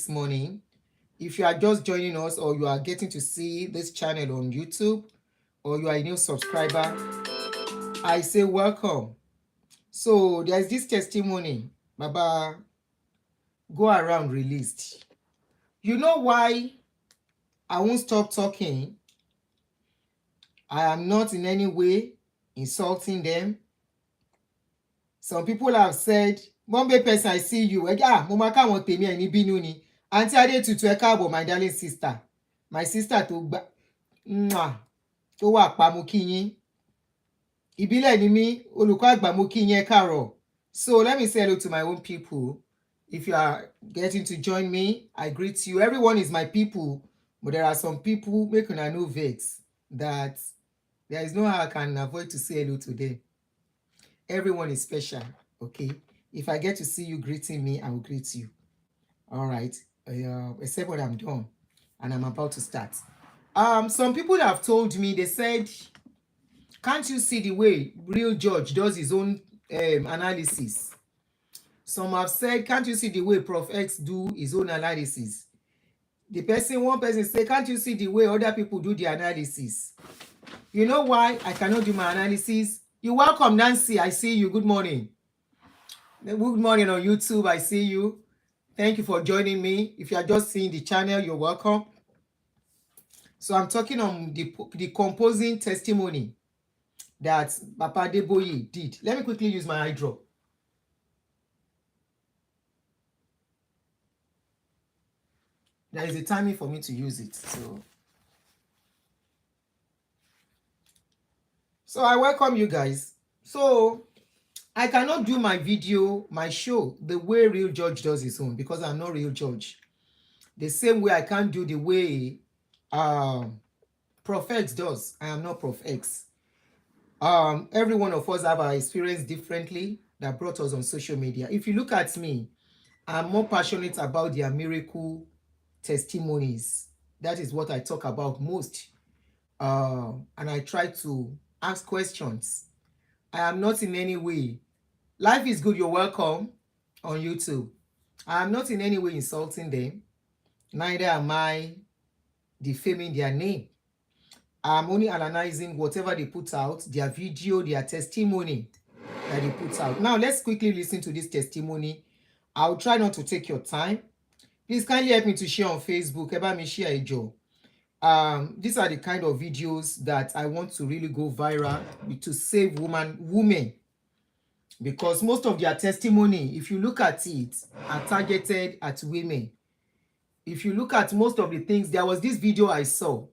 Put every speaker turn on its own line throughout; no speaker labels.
this morning. If you are just joining us or you are getting to see this channel on YouTube or you are a new subscriber, I say welcome. So there's this testimony Baba go around released. You know why I won't stop talking? I am not in any way insulting them. Some people have said, Bombay person, I see you. Mama can't want me any binu ni. Auntie Ade tutu ẹ káàbọ̀, my darling sister. My sister tó wà pa mo kí yín. Ìbílẹ̀ ni mí, olùkọ́ àgbà mo kí yín ẹ káàárọ̀. So let me say hello to my own people. If you are getting to join me, I greet you. Everyone is my people, but there are some people make una no vex that there is no how I can avoid to say hello to them. Everyone is special, okay? If I get to see you greeting me, I will greet you. All right, except when I'm done and I'm about to start. Some people have told me, they said, can't you see the way real judge does his own analysis? Some have said, can't you see the way Prof X do his own analysis? One person say, can't you see the way other people do the analysis? You know why I cannot do my analysis? You're welcome, Nancy. I see you. Good morning. Good morning on YouTube. I see you. Thank you for joining me. If you are just seeing the channel, you're welcome. So I'm talking on the Decomposing Testimony that Papa Deboye did. Let me quickly use my eye drop. There is a timing for me to use it. So I welcome you guys. So I cannot do my video, my show, the way real judge does his own because I'm not real judge. The same way I can't do the way Prof X does. I am not Prof X. Every one of us have our experience differently that brought us on social media. If you look at me, I'm more passionate about their miracle testimonies. That is what I talk about most. And I try to ask questions. I am not in any way. Life is good, you're welcome on YouTube. I am not in any way insulting them. Neither am I defaming their name. I'm only analyzing whatever they put out, their video, their testimony that they put out. Now, let's quickly listen to this testimony. I'll try not to take your time. Please kindly help me to share on Facebook. Eba mi share ejo. These are the kind of videos that I want to really go viral to save women. Because most of their testimony, if you look at it, are targeted at women. If you look at most of the things, there was this video I saw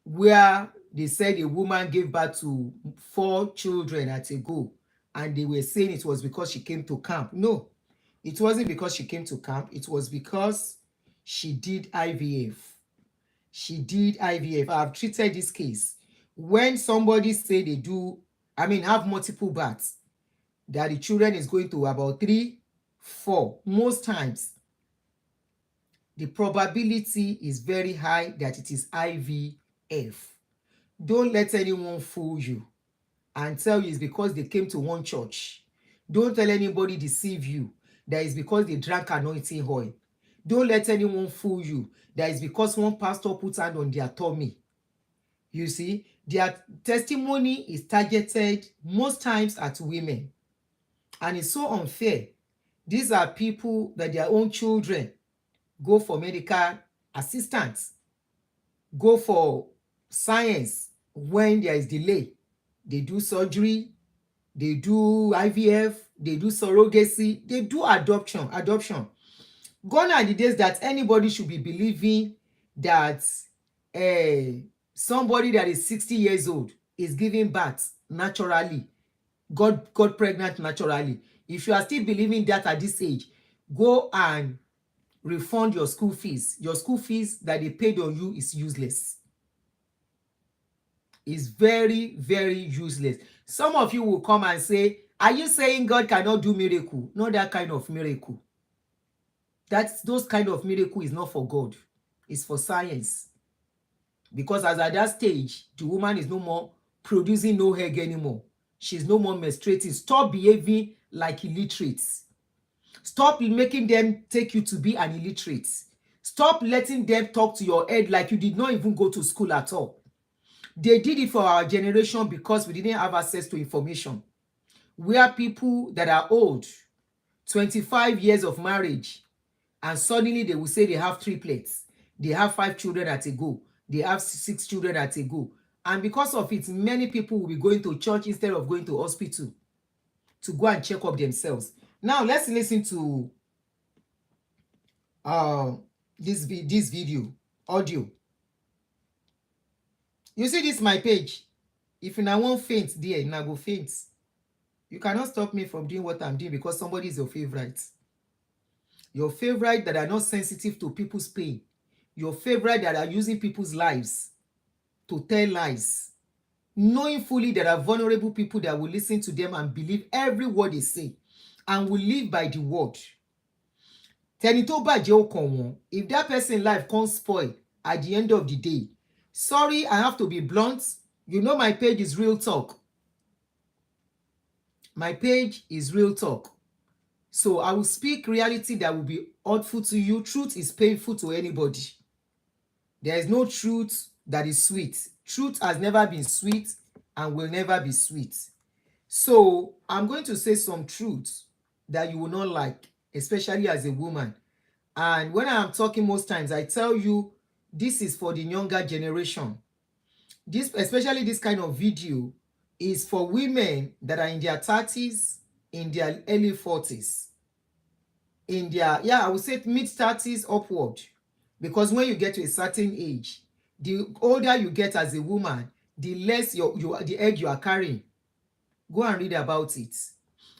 where they said a woman gave birth to 4 children at a go, and they were saying it was because she came to camp. No, it wasn't because she came to camp. It was because she did IVF. She did IVF. I've treated this case. When somebody say they have multiple births, that the children is going to about 3, 4, most times, the probability is very high that it is IVF. Don't let anyone fool you and tell you it's because they came to one church. Don't tell anybody deceive you that it's because they drank anointing oil. Don't let anyone fool you that it's because one pastor put hand on their tummy. You see, their testimony is targeted most times at women. And it's so unfair. These are people that their own children go for medical assistance, go for science when there is delay. They do surgery, they do IVF, they do surrogacy, they do adoption. Gone are the days that anybody should be believing that somebody that is 60 years old is giving birth naturally, got pregnant naturally. If you are still believing that at this age, go and refund your school fees. Your school fees that they paid on you is useless. It's very, very useless. Some of you will come and say, are you saying God cannot do miracle? Not that kind of miracle. Those kind of miracle is not for God. It's for science. Because as at that stage, the woman is no more producing no egg anymore. She's no more menstruating. Stop behaving like illiterates. Stop making them take you to be an illiterate. Stop letting them talk to your head like you did not even go to school at all. They did it for our generation because we didn't have access to information. We are people that are old, 25 years of marriage, and suddenly they will say they have triplets. They have 5 children at a go. They have 6 children at a go. And because of it, many people will be going to church instead of going to hospital to go and check up themselves. Now, let's listen to this video, audio. You see this my page. If you now won't faint there, you now go faint. You cannot stop me from doing what I'm doing because somebody is your favorite. Your favorite that are not sensitive to people's pain. Your favorite that are using people's lives to tell lies. Knowing fully there are vulnerable people that will listen to them and believe every word they say and will live by the word. Tẹni tó bàjẹ́ ó kàn wọ́n. If that person's life can't spoil at the end of the day, sorry, I have to be blunt. You know my page is real talk. My page is real talk. So I will speak reality that will be hurtful to you. Truth is painful to anybody. There is no truth that is sweet. Truth has never been sweet and will never be sweet. So I'm going to say some truths that you will not like, especially as a woman. And when I'm talking most times, I tell you this is for the younger generation. This, especially this kind of video, is for women that are in their 30s, in their early 40s, in their, I would say mid-30s upward. Because when you get to a certain age, the older you get as a woman, the less the egg you are carrying. Go and read about it.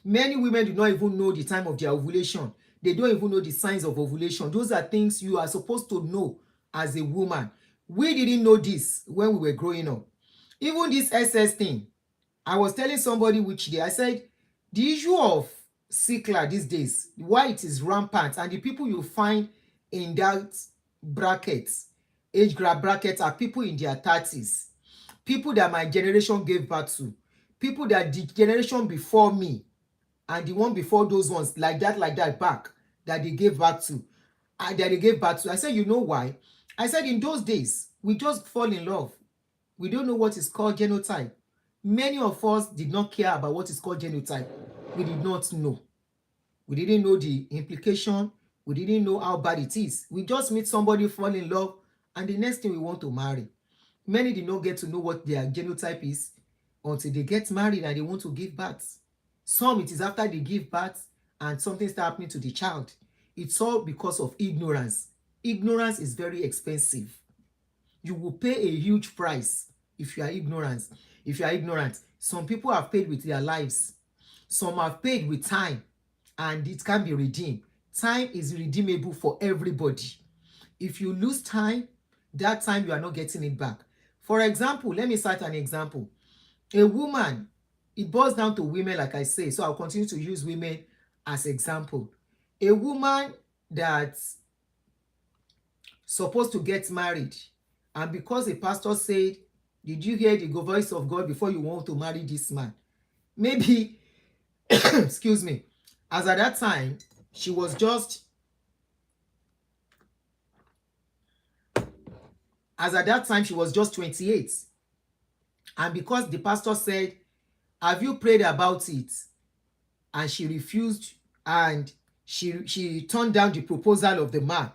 Many women do not even know the time of their ovulation. They don't even know the signs of ovulation. Those are things you are supposed to know as a woman. We didn't know this when we were growing up. Even this SS thing, I was telling somebody which day, I said, the issue of sickle these days, why it is rampant, and the people you find in that bracket, age group bracket, are people in their 30s, people that my generation gave birth to, people that the generation before me and the one before those ones, like that back, that they gave birth to, that they gave birth to. I said, you know why? I said, in those days, we just fall in love. We don't know what is called genotype. Many of us did not care about what is called genotype. We did not know. We didn't know the implication. We didn't know how bad it is. We just meet somebody, fall in love, and the next thing we want to marry. Many did not get to know what their genotype is until they get married and they want to give birth. Some, it is after they give birth and something starts happening to the child. It's all because of ignorance. Ignorance is very expensive. You will pay a huge price if you are ignorant. If you are ignorant, some people have paid with their lives. Some have paid with time, and it can be redeemed. Time is redeemable for everybody. If you lose time, that time you are not getting it back. For example, let me cite an example. A woman, it boils down to women, like I say, so I'll continue to use women as example. A woman that's supposed to get married, and because a pastor said, did you hear the voice of God before you want to marry this man? Maybe, excuse me, as at that time, she was just, as at that time, she was just 28. And because the pastor said, have you prayed about it? And she refused, and she turned down the proposal of the man.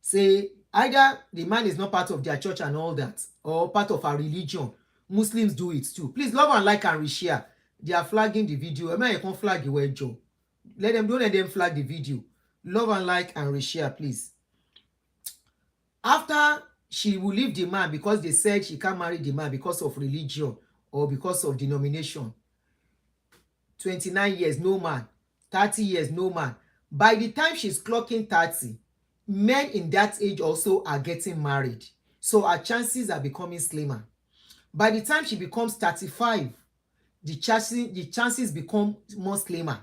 Say, either the man is not part of their church and all that, or part of our religion. Muslims do it too. Please love and like and reshare. They are flagging the video. I can't flag the word Joe. Don't let them flag the video. Love and like and reshare, please. After she will leave the man because they said she can't marry the man because of religion or because of denomination. 29 years, no man. 30 years, no man. By the time she's clocking 30, men in that age also are getting married. So her chances are becoming slimmer. By the time she becomes 35, the chances become more slimmer.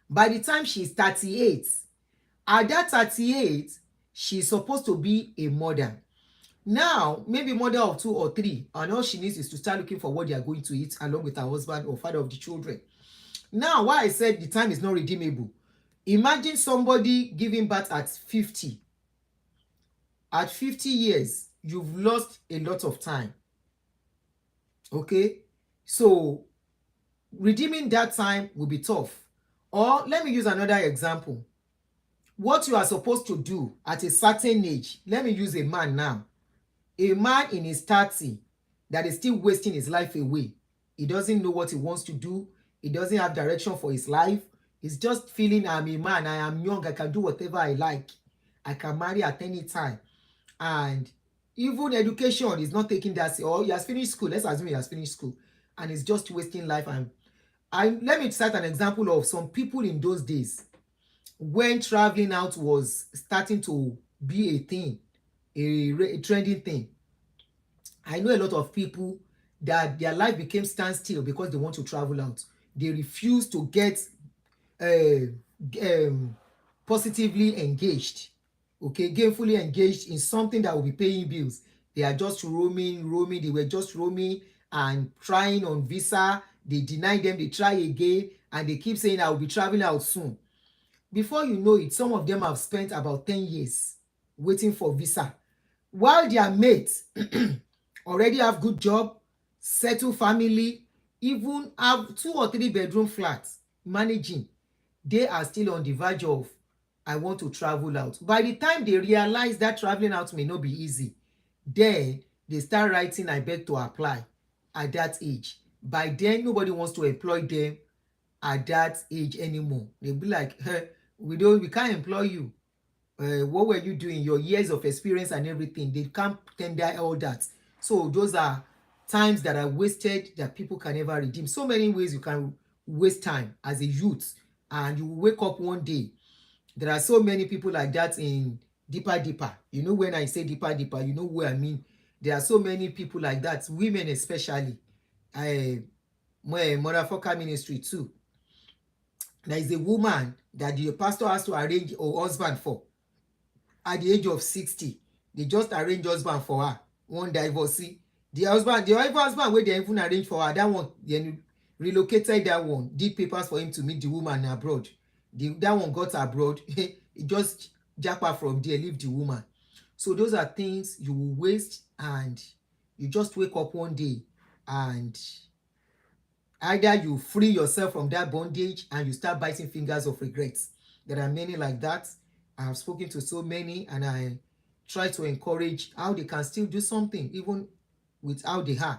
By the time she's 38, at that 38, she's supposed to be a mother. Now, maybe mother of 2 or 3, and all she needs is to start looking for what they are going to eat along with her husband or father of the children. Now, why I said the time is not redeemable, Imagine somebody giving birth at 50. At 50 years, you've lost a lot of time. Okay? So redeeming that time will be tough. Or let me use another example. What you are supposed to do at a certain age, let me use a man now. A man in his 30 that is still wasting his life away. He doesn't know what he wants to do. He doesn't have direction for his life. He's just feeling, I'm a man, I am young, I can do whatever I like. I can marry at any time. And even education is not taking that, or he has finished school. Let's assume he has finished school. And he's just wasting life. And let me cite an example of some people in those days when traveling out was starting to be a thing, a trending thing. I know a lot of people that their life became standstill because they want to travel out. They refuse to get positively engaged, okay, gainfully engaged in something that will be paying bills. They are just roaming. They were just roaming and trying on visa. They deny them, they try again, and they keep saying, I will be traveling out soon. Before you know it, some of them have spent about 10 years waiting for visa, while their mates already have good job, settle family, even have 2 or 3 bedroom flats managing. They are still on the verge of, I want to travel out. By the time they realize that traveling out may not be easy, then they start writing, I beg to apply at that age. By then, nobody wants to employ them at that age anymore. They'll be like, we can't employ you. What were you doing? Your years of experience and everything, they can't tender all that. So those are times that are wasted that people can never redeem. So many ways you can waste time as a youth, and you wake up one day. There are so many people like that in deeper. You know, when I say deeper, you know what I mean. There are so many people like that, women especially. My motherfucker ministry too. There is a woman that the pastor has to arrange a husband for. At the age of 60, they just arrange husband for her. One divorcee. The husband wey they even arrange for her, that one, they relocated that one, did papers for him to meet the woman abroad. That one got abroad. He just japa from there, leave the woman. So those are things you will waste, and you just wake up one day and either you free yourself from that bondage and you start biting fingers of regrets. There are many like that. I have spoken to so many, and I try to encourage how they can still do something even without the heart.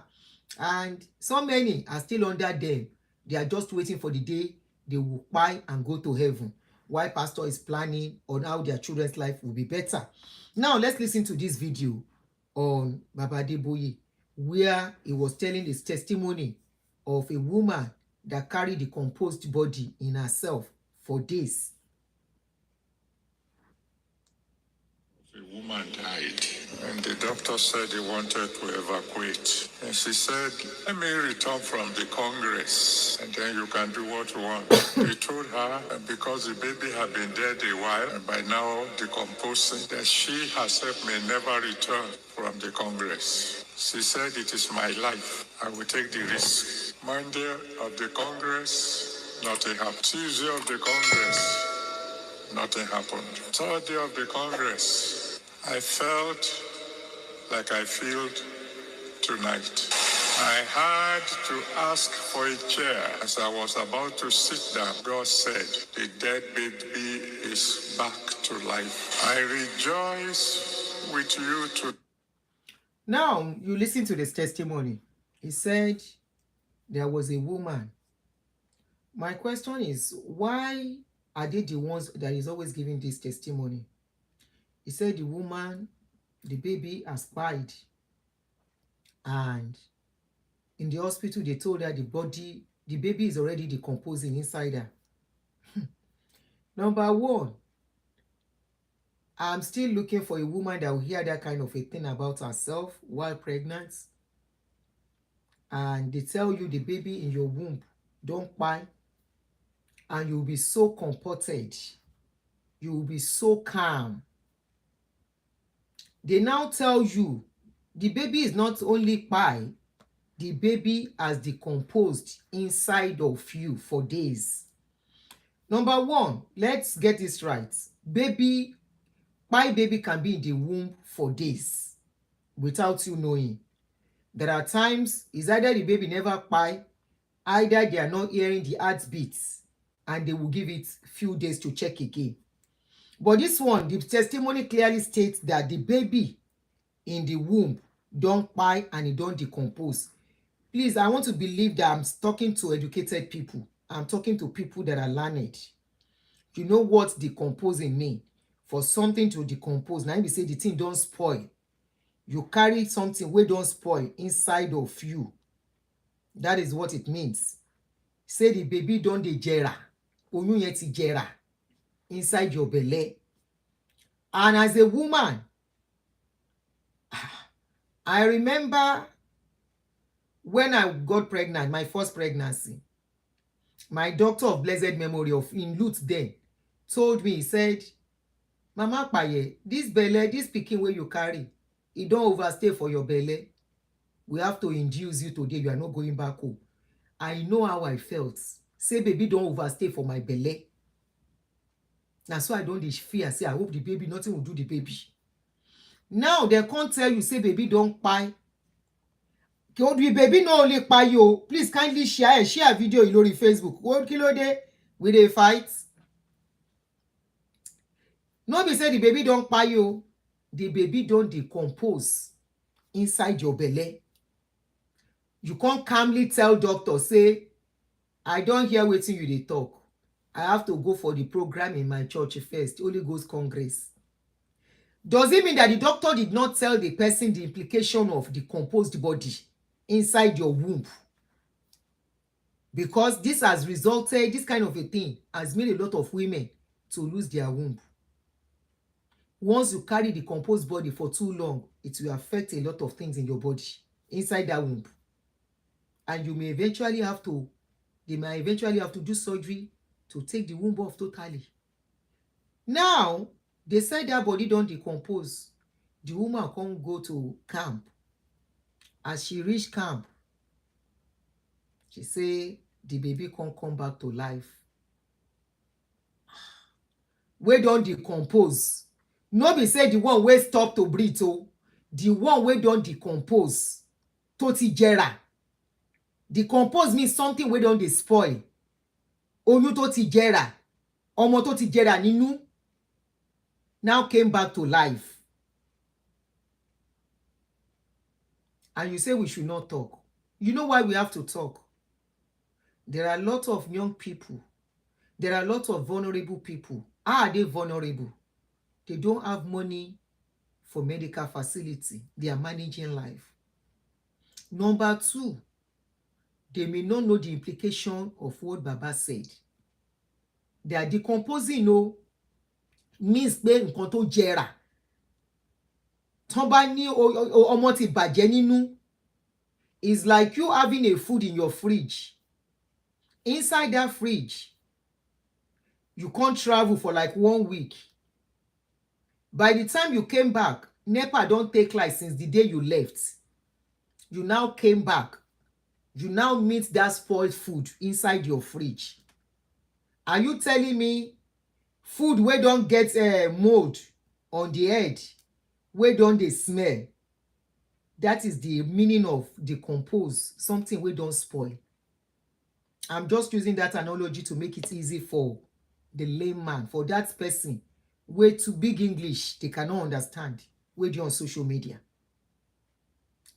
And so many are still under them. They are just waiting for the day they will buy and go to heaven, while pastor is planning on how their children's life will be better. Now let's listen to this video on Baba Adeboye, where he was telling his testimony of a woman that carried the decomposed body in herself for days.
A woman died, and the doctor said he wanted to evacuate. And she said, let me return from the Congress, and then you can do what you want. He told her, because the baby had been dead a while, and by now decomposing, that she herself may never return from the Congress. She said, it is my life. I will take the risk. Monday of the Congress, nothing happened. Tuesday of the Congress, nothing happened. Third day of the Congress, I felt like I feel tonight. I had to ask for a chair. As I was about to sit down, God said, the dead baby is back to life. I rejoice with you to.
Now, you listen to this testimony. He said there was a woman. My question is, why are they the ones that is always giving this testimony? He said the woman, the baby has died, and in the hospital they told her the baby is already decomposing inside her. Number one, I'm still looking for a woman that will hear that kind of a thing about herself while pregnant, and they tell you the baby in your womb don't buy, and you'll be so comforted, you will be so calm. They now tell you the baby is not only pie, the baby has decomposed inside of you for days. Number one, let's get this right. My baby can be in the womb for days without you knowing. There are times it's either the baby never pie, either they are not hearing the heartbeats, and they will give it few days to check again. But this one, the testimony clearly states that the baby in the womb don't pie and it don't decompose. Please, I want to believe that I'm talking to educated people. I'm talking to people that are learned. You know what decomposing mean? For something to decompose, now we say the thing don't spoil. You carry something wey don't spoil inside of you. That is what it means. Say the baby don dey jera, oyún yẹn ti jera inside your belle. And as a woman, I remember when I got pregnant, my first pregnancy, my doctor of blessed memory of in Lutz then told me, he said, Mama Paye, this belle, this pikin wey you carry, e don overstay for your belle. We have to induce you today. You are not going back home. I know how I felt. Say baby don't overstay for my belle. Now so I don't fear. Say I hope the baby, nothing will do the baby. Now they can't tell you, say baby don't pie. The baby no only pie you. Please kindly share video in lórí Facebook. What kilo day we dey fight? No be say the baby don't pie you. The baby don't decompose inside your belly. You can't calmly tell doctor, say, I don't hear wetin you dey talk. I have to go for the program in my church first, Holy Ghost Congress. Does it mean that the doctor did not tell the person the implication of the decomposed body inside your womb? Because this has resulted, this kind of a thing has made a lot of women to lose their womb. Once you carry the decomposed body for too long, it will affect a lot of things in your body, inside that womb. And you may eventually have to, they may eventually have to do surgery to take the womb off totally. Now, they said that body don't decompose. The woman can't go to camp. As she reached camp, she say the baby can't come back to life. We don't decompose. No be say the one wey stop to breathe, oh, the one wey don't decompose. Toti jera. Decompose means something wey don dey spoil. Oyún tó ti jẹrà, ọmọ tó ti jẹrà nínú, now came back to life. And you say we should not talk. You know why we have to talk? There are a lot of young people. There are a lot of vulnerable people. How are they vulnerable? They don't have money for medical facility. They are managing life. Number two, they may not know the implication of what Baba said. They are decomposing, no, means pé nǹkan tó jẹrà. Tán bá ní ọmọ ti bàjẹ́ nínú, is like you having a food in your fridge. Inside that fridge, you can't travel for like 1 week. By the time you came back, NEPA don't take light since the day you left. You now came back. You now meet that spoiled food inside your fridge. Are you telling me food wey don't get mold on the head, wey don't dey smell? That is the meaning of decompose, something wey don't spoil. I'm just using that analogy to make it easy for the layman, for that person wey too big English they cannot understand, wey dey on social media.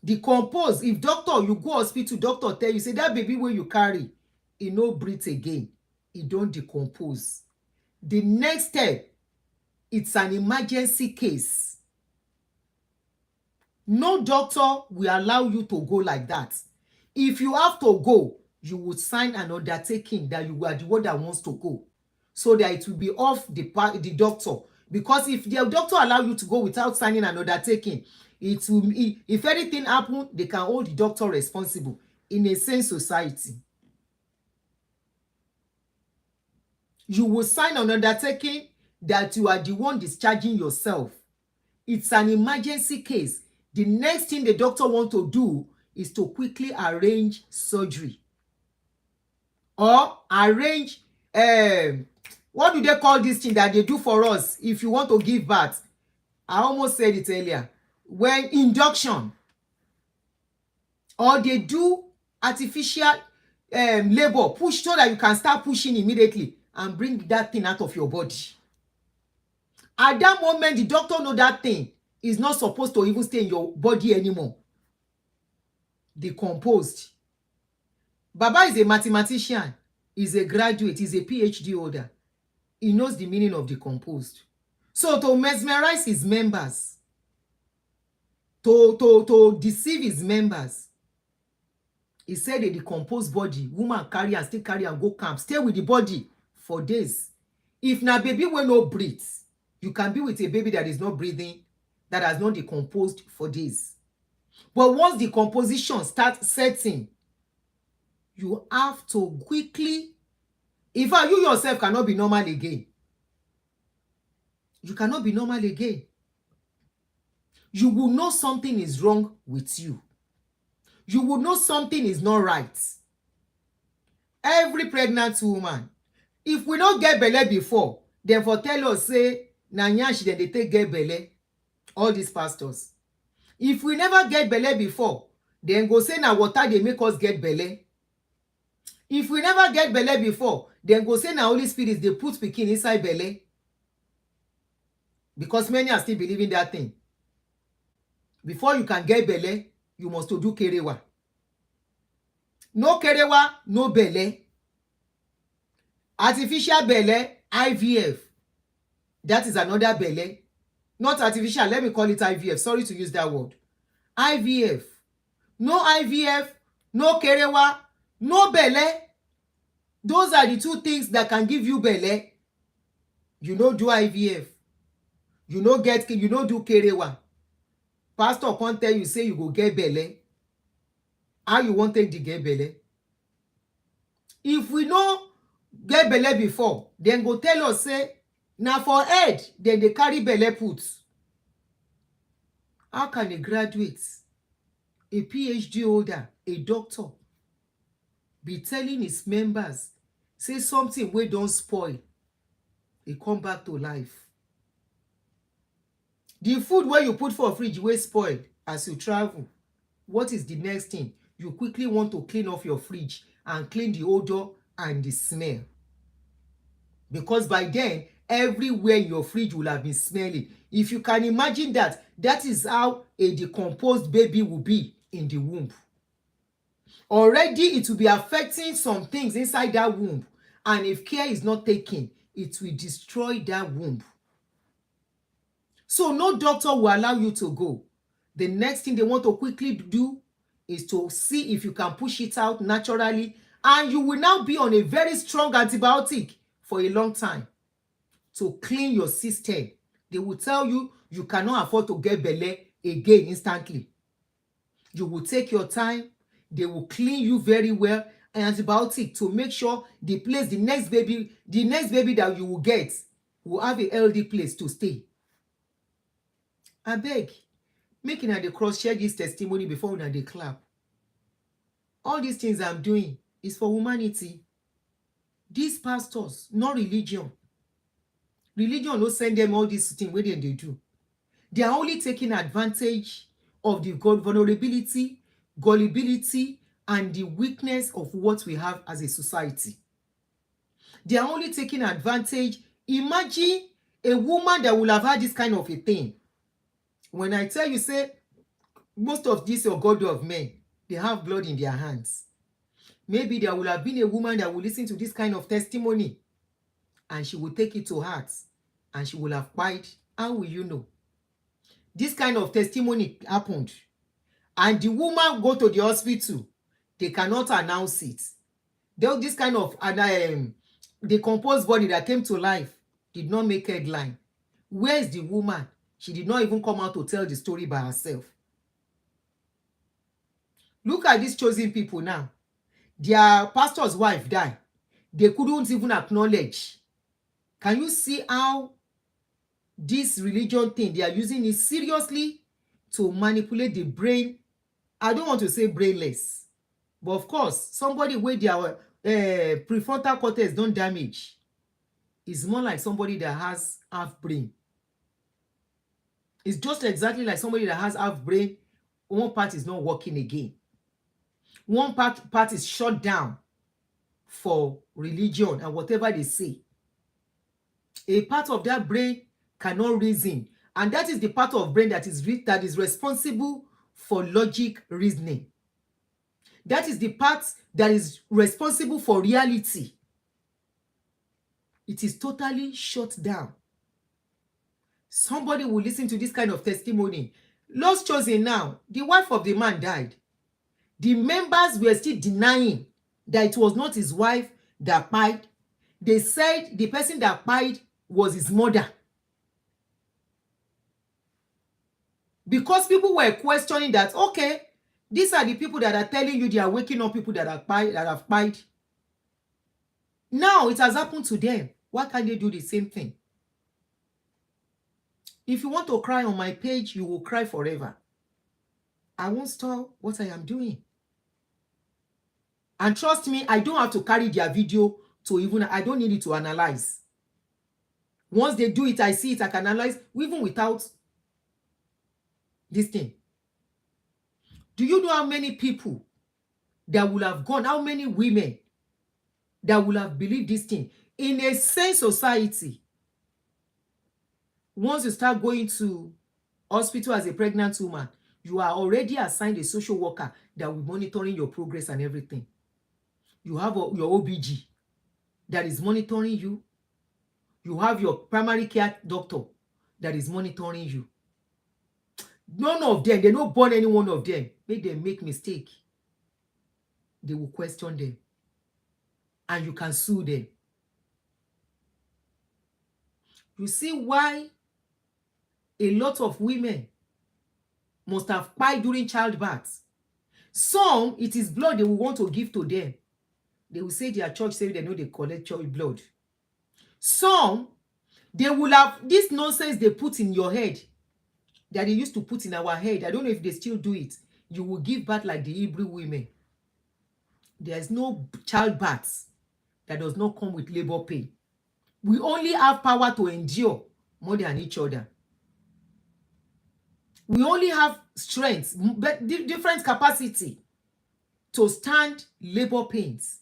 Decompose, if doctor, you go hospital, doctor tell you, say that baby wey you carry, e no breathe again, e don decompose. The next step, it's an emergency case. No doctor will allow you to go like that. If you have to go, you would sign an undertaking that you are the one that wants to go, so that it will be off the doctor. Because if the doctor allow you to go without signing an undertaking, it will, if anything happen, they can hold the doctor responsible in a sane society. You will sign an undertaking that you are the one discharging yourself. It's an emergency case. The next thing the doctor wants to do is to quickly arrange surgery or arrange what do they call this thing that they do for us if you want to give birth? I almost said it earlier. When induction, or they do artificial labor, push so that you can start pushing immediately and bring that thing out of your body. At that moment, the doctor know that thing is not supposed to even stay in your body anymore. Decomposed. Baba is a mathematician, is a graduate, is a PhD holder. He knows the meaning of decomposed. So to mesmerize his members, to deceive his members, he said a decomposed body, woman carry and still carry and go camp, stay with the body for days. If na baby will not breathe, you can be with a baby that is not breathing, that has not decomposed for days. But once the decomposition starts setting, you have to quickly, in fact, you yourself cannot be normal again. You cannot be normal again. You will know something is wrong with you. You will know something is not right. Every pregnant woman, if we don't get belle before, then for tell us, say, na nyash then they take get belle. All these pastors. If we never get belle before, then go say na water they make us get belle. If we never get belle before, then go say na Holy Spirit they put pikin inside belle. Because many are still believing that thing. Before you can get belle, you must to do kerewa. No kerewa, no belle. Artificial belle, IVF. That is another belle. Not artificial, let me call it IVF. Sorry to use that word. IVF. No IVF, no kerewa, no belle. Those are the two things that can give you belle. You know do IVF. You know do kerewa. Pastor can't tell you, say you go get belle. How you want take the get belle? If we know get belle before, then go tell us, say, now for head, then they carry belle put. How can a graduate, a PhD holder, a doctor, be telling his members, say something wey don't spoil, e come back to life? The food where you put for fridge wey spoil as you travel, what is the next thing? You quickly want to clean off your fridge and clean the odor and the smell. Because by then, everywhere in your fridge will have been smelling. If you can imagine that, that is how a decomposed baby will be in the womb. Already, it will be affecting some things inside that womb. And if care is not taken, it will destroy that womb. So no doctor will allow you to go. The next thing they want to quickly do is to see if you can push it out naturally. And you will now be on a very strong antibiotic for a long time to clean your system. They will tell you you cannot afford to get belle again instantly. You will take your time. They will clean you very well, and antibiotic to make sure the next baby that you will get will have a healthy place to stay. I beg, make una dey cross share this testimony before una dey clap. All these things I'm doing is for humanity. These pastors, not religion. Religion no send them all these things wey dem dey do. They are only taking advantage of the vulnerability, gullibility, and the weakness of what we have as a society. They are only taking advantage. Imagine a woman that will have had this kind of a thing. When I tell you, say, most of these your God of men, they have blood in their hands. Maybe there will have been a woman that will listen to this kind of testimony and she will take it to heart and she will have cried. How will you know? This kind of testimony happened. And the woman go to the hospital. They cannot announce it. This kind of decomposed body that came to life did not make headline. Where is the woman? She did not even come out to tell the story by herself. Look at these chosen people now. Their pastor's wife died. They couldn't even acknowledge. Can you see how this religion thing, they are using it seriously to manipulate the brain? I don't want to say brainless. But of course, somebody where prefrontal cortex don't damage. It's more like somebody that has half brain. It's just exactly like somebody that has half brain. One part is not working again. One part is shut down for religion and whatever they say. A part of that brain cannot reason, and that is the part of brain that is responsible for logic reasoning. That is the part that is responsible for reality. It is totally shut down. Somebody will listen to this kind of testimony. Lost chosen now, the wife of the man died. The members were still denying that it was not his wife that died. They said the person that died was his mother. Because people were questioning that, okay, these are the people that are telling you they are waking up people that have died. Now it has happened to them. Why can't they do the same thing? If you want to cry on my page, you will cry forever. I won't stop what I am doing. And trust me, I don't have to carry their video I don't need it to analyze. Once they do it, I see it, I can analyze, even without this thing. Do you know how many people that will have gone, how many women that will have believed this thing? In a sane society, once you start going to hospital as a pregnant woman, you are already assigned a social worker that will be monitoring your progress and everything. You have your OBG that is monitoring you. You have your primary care doctor that is monitoring you. None of them, they don't born any one of them. Make them make mistake. They will question them. And you can sue them. You see why a lot of women must have died during childbirth. Some, it is blood they will want to give to them. They will say their church say they know they collect child blood. Some, they will have this nonsense they put in your head that they used to put in our head. I don't know if they still do it. You will give birth like the Hebrew women. There's no childbirth that does not come with labor pain. We only have power to endure more than each other. We only have strength, but different capacity to stand labor pains.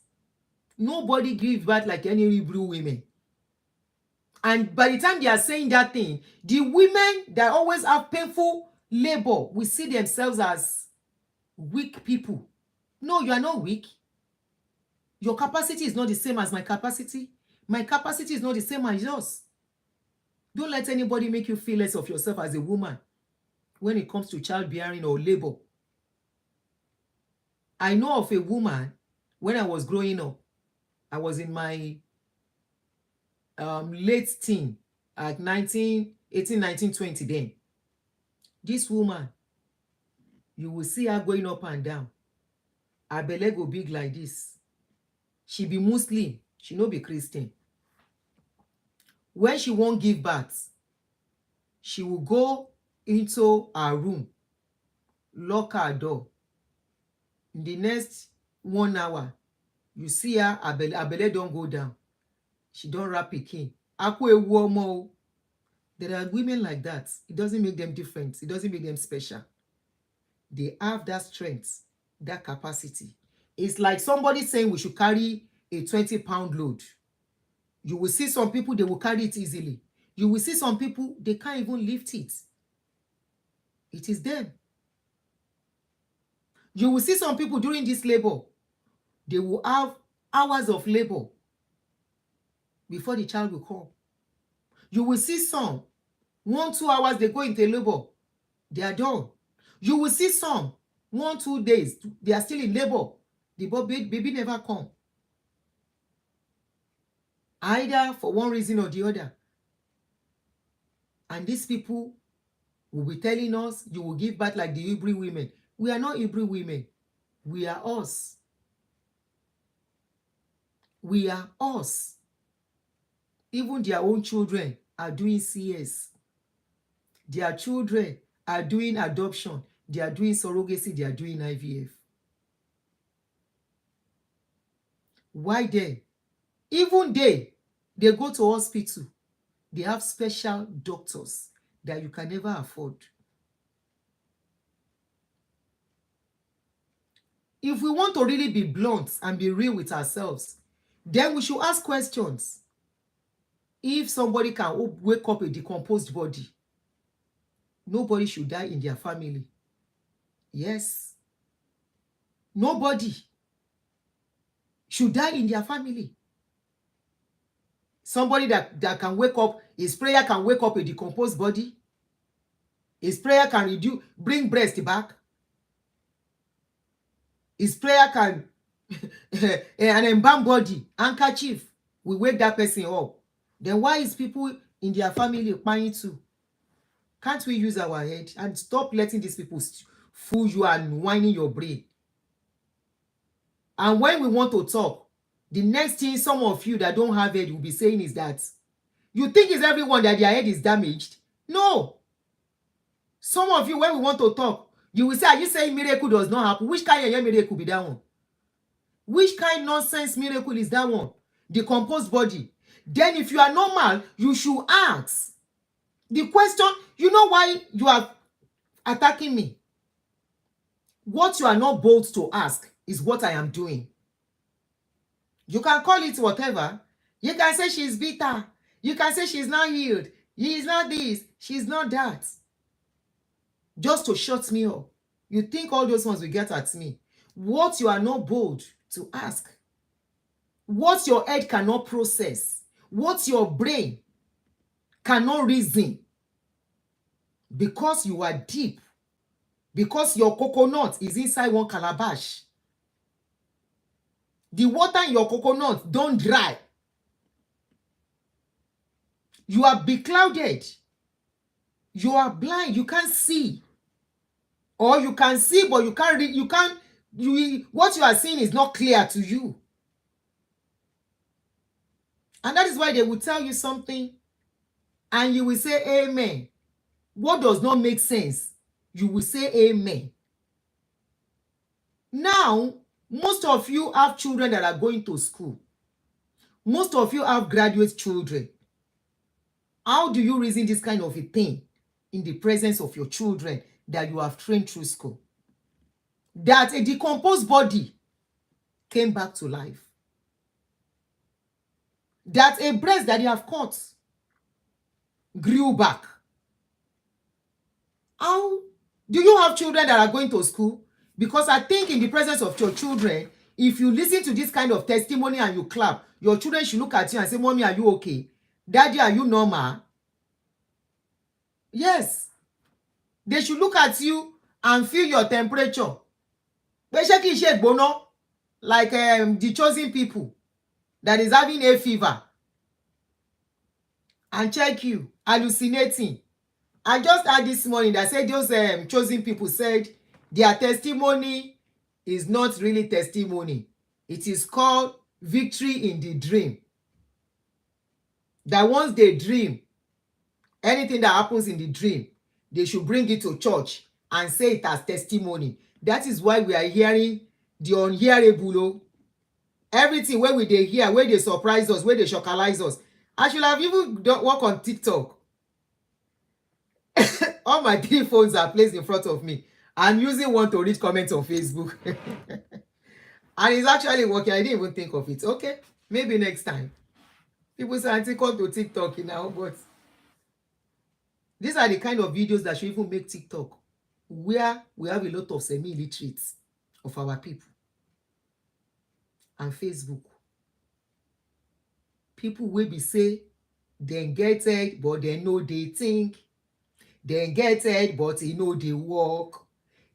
Nobody gives birth like any Hebrew women. And by the time they are saying that thing, the women that always have painful labor will see themselves as weak people. No, you are not weak. Your capacity is not the same as my capacity. My capacity is not the same as yours. Don't let anybody make you feel less of yourself as a woman when it comes to childbearing or labor. I know of a woman, when I was growing up, I was in my late teen, at 18, 19, 20 then. This woman, you will see her going up and down. Her belly go big like this. She be Muslim, she no be Christian. When she won't give birth, she will go into her room, lock her door. In the next 1 hour, you see her belly don't go down. She don't wrap pikin. There are women like that. It doesn't make them different. It doesn't make them special. They have that strength, that capacity. It's like somebody saying we should carry a 20-pound load. You will see some people, they will carry it easily. You will see some people, they can't even lift it. It is them. You will see some people during this labor, they will have hours of labor before the child will come. You will see some, 1-2 hours, they go into labor, they are done. You will see some, 1-2 days, they are still in labor. The baby never come. Either for one reason or the other. And these people will be telling us, you will give birth like the Hebrew women. We are not Hebrew women. We are us. We are us. Even their own children are doing CS. Their children are doing adoption. They are doing surrogacy. They are doing IVF. Why then? Even they go to hospital. They have special doctors that you can never afford. If we want to really be blunt and be real with ourselves, then we should ask questions. If somebody can wake up a decomposed body, nobody should die in their family. Yes. Nobody should die in their family. Somebody that can wake up, his prayer can wake up a decomposed body. His prayer can bring breast back. His prayer can, an embalmed body, handkerchief, will wake that person up. Then why is people in their family crying too? Can't we use our head and stop letting these people fool you and whining your brain? And when we want to talk, the next thing some of you that don't have head will be saying is that you think it's everyone that their head is damaged. No. Some of you, when we want to talk, you will say, are you saying miracle does not happen? Which kind of miracle be that one? Which kind of nonsense miracle is that one? Decomposed body. Then if you are normal, you should ask. The question, you know why you are attacking me? What you are not bold to ask is what I am doing. You can call it whatever. You can say she's bitter. You can say she's not healed. He is not this. She's not that. Just to shut me up. You think all those ones will get at me. What you are not bold to ask. What your head cannot process. What your brain cannot reason. Because you are deep. Because your coconut is inside one calabash. The water in your coconut don't dry. You are beclouded. You are blind. You can't see. Or you can see, but you can't read. What you are seeing is not clear to you. And that is why they will tell you something and you will say amen. What does not make sense, you will say amen. Now, most of you have children that are going to school. Most of you have graduate children. How do you reason this kind of a thing in the presence of your children that you have trained through school? That a decomposed body came back to life. That a breast that you have cut grew back. How do you have children that are going to school? Because I think in the presence of your children, if you listen to this kind of testimony and you clap, your children should look at you and say, Mommy, are you okay? Daddy, are you normal? Yes. They should look at you and feel your temperature. Like the chosen people that is having a fever and check you, hallucinating. I just heard this morning that said those chosen people said their testimony is not really testimony. It is called victory in the dream. That once they dream, anything that happens in the dream, they should bring it to church and say it as testimony. That is why we are hearing the unhearable. Everything where we they hear, where they surprise us, where they shockalize us. I should have even work on TikTok. All my 3 phones are placed in front of me. I'm using one to read comments on Facebook. And it's actually working. I didn't even think of it. Okay, maybe next time. People say, Auntie, come to TikTok now, but these are the kind of videos that should even make TikTok, where we have a lot of semi-illiterates of our people. And Facebook. People will be say, they get it, but they know they think. They get it, but they know they walk.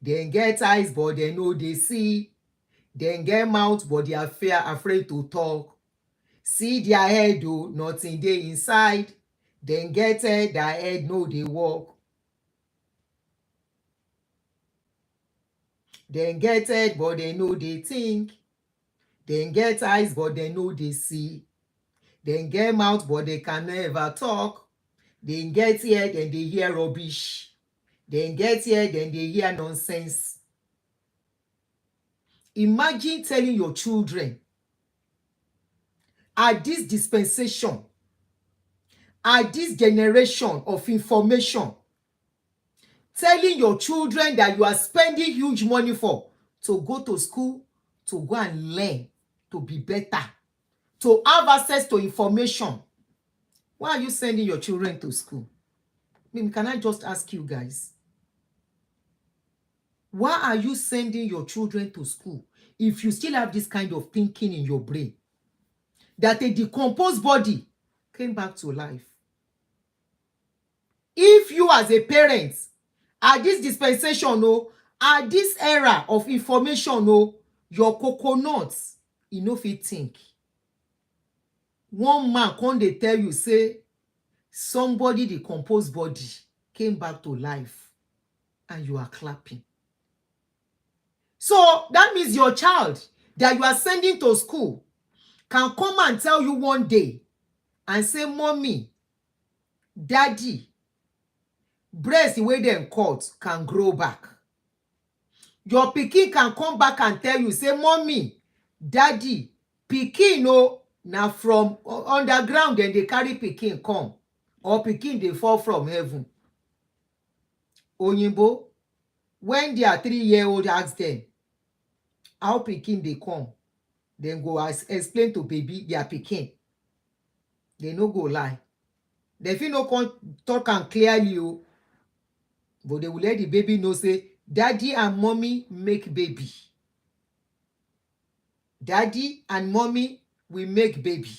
They get eyes, but they know they see. They get mouth, but they are afraid to talk. See their head, though, nothing they inside. They get it, their head know they walk. They get it, but they know they think. They get eyes, but they know they see. They get mouth, but they can never talk. They get here, then they hear rubbish. They get here, then they hear nonsense. Imagine telling your children at this dispensation, at this generation of information, telling your children that you are spending huge money for to go to school, to go and learn, to be better, to have access to information. Why are you sending your children to school? I mean, can I just ask you guys? Why are you sending your children to school if you still have this kind of thinking in your brain that a decomposed body came back to life? If you as a parent, at this dispensation, at this era of information, your coconuts, you no fit think. One man come dey tell you say somebody decomposed body came back to life and you are clapping. So that means your child that you are sending to school can come and tell you one day and say, mommy, daddy, breast wey dem cut can grow back. Your pikin can come back and tell you, say, mommy, daddy, pikin na from underground dem dey carry pikin come, or pikin dey fall from heaven. Oyinbo, when their 3-year-old ask dem how pikin dey come, dem go explain to baby their pikin. They no go lie. Dem fit no come talk am clearly, but they will let the baby know say daddy and mommy make baby. Daddy and mommy will make baby.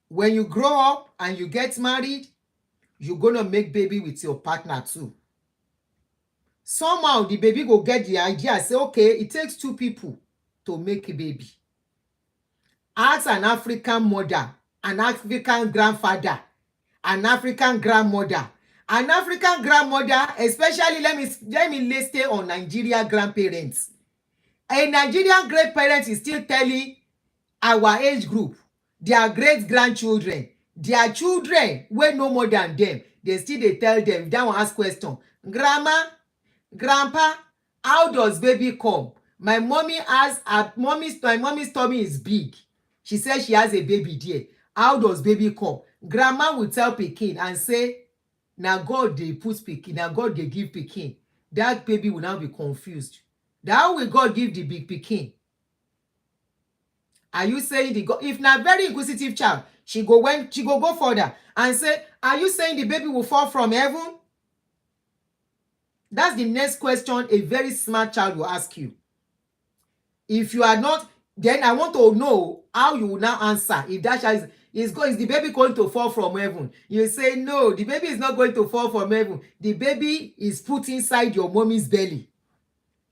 When you grow up and you get married, you're gonna make baby with your partner too. Somehow the baby go get the idea, say, okay, it takes 2 people to make a baby. Ask an African mother, an African grandfather, an African grandmother. An African grandmother, especially let me stay on Nigeria grandparents. A Nigerian grandparent is still telling our age group, their great-grandchildren, their children wey no more than them, they still dey tell them, if that one ask question, grandma, grandpa, how does baby come? My mommy my mommy's tummy is big. She says she has a baby there. How does baby come? Grandma will tell pikin and say, na God dey put pikin, na God dey give pikin. That baby will now be confused. How will God give the big pikin? Are you saying the God, if na very inquisitive child, she go go further and say, are you saying the baby will fall from heaven? That's the next question a very smart child will ask you. If you are not, then I want to know how you will now answer. If that child is the baby going to fall from heaven? You say, no, the baby is not going to fall from heaven. The baby is put inside your mommy's belly.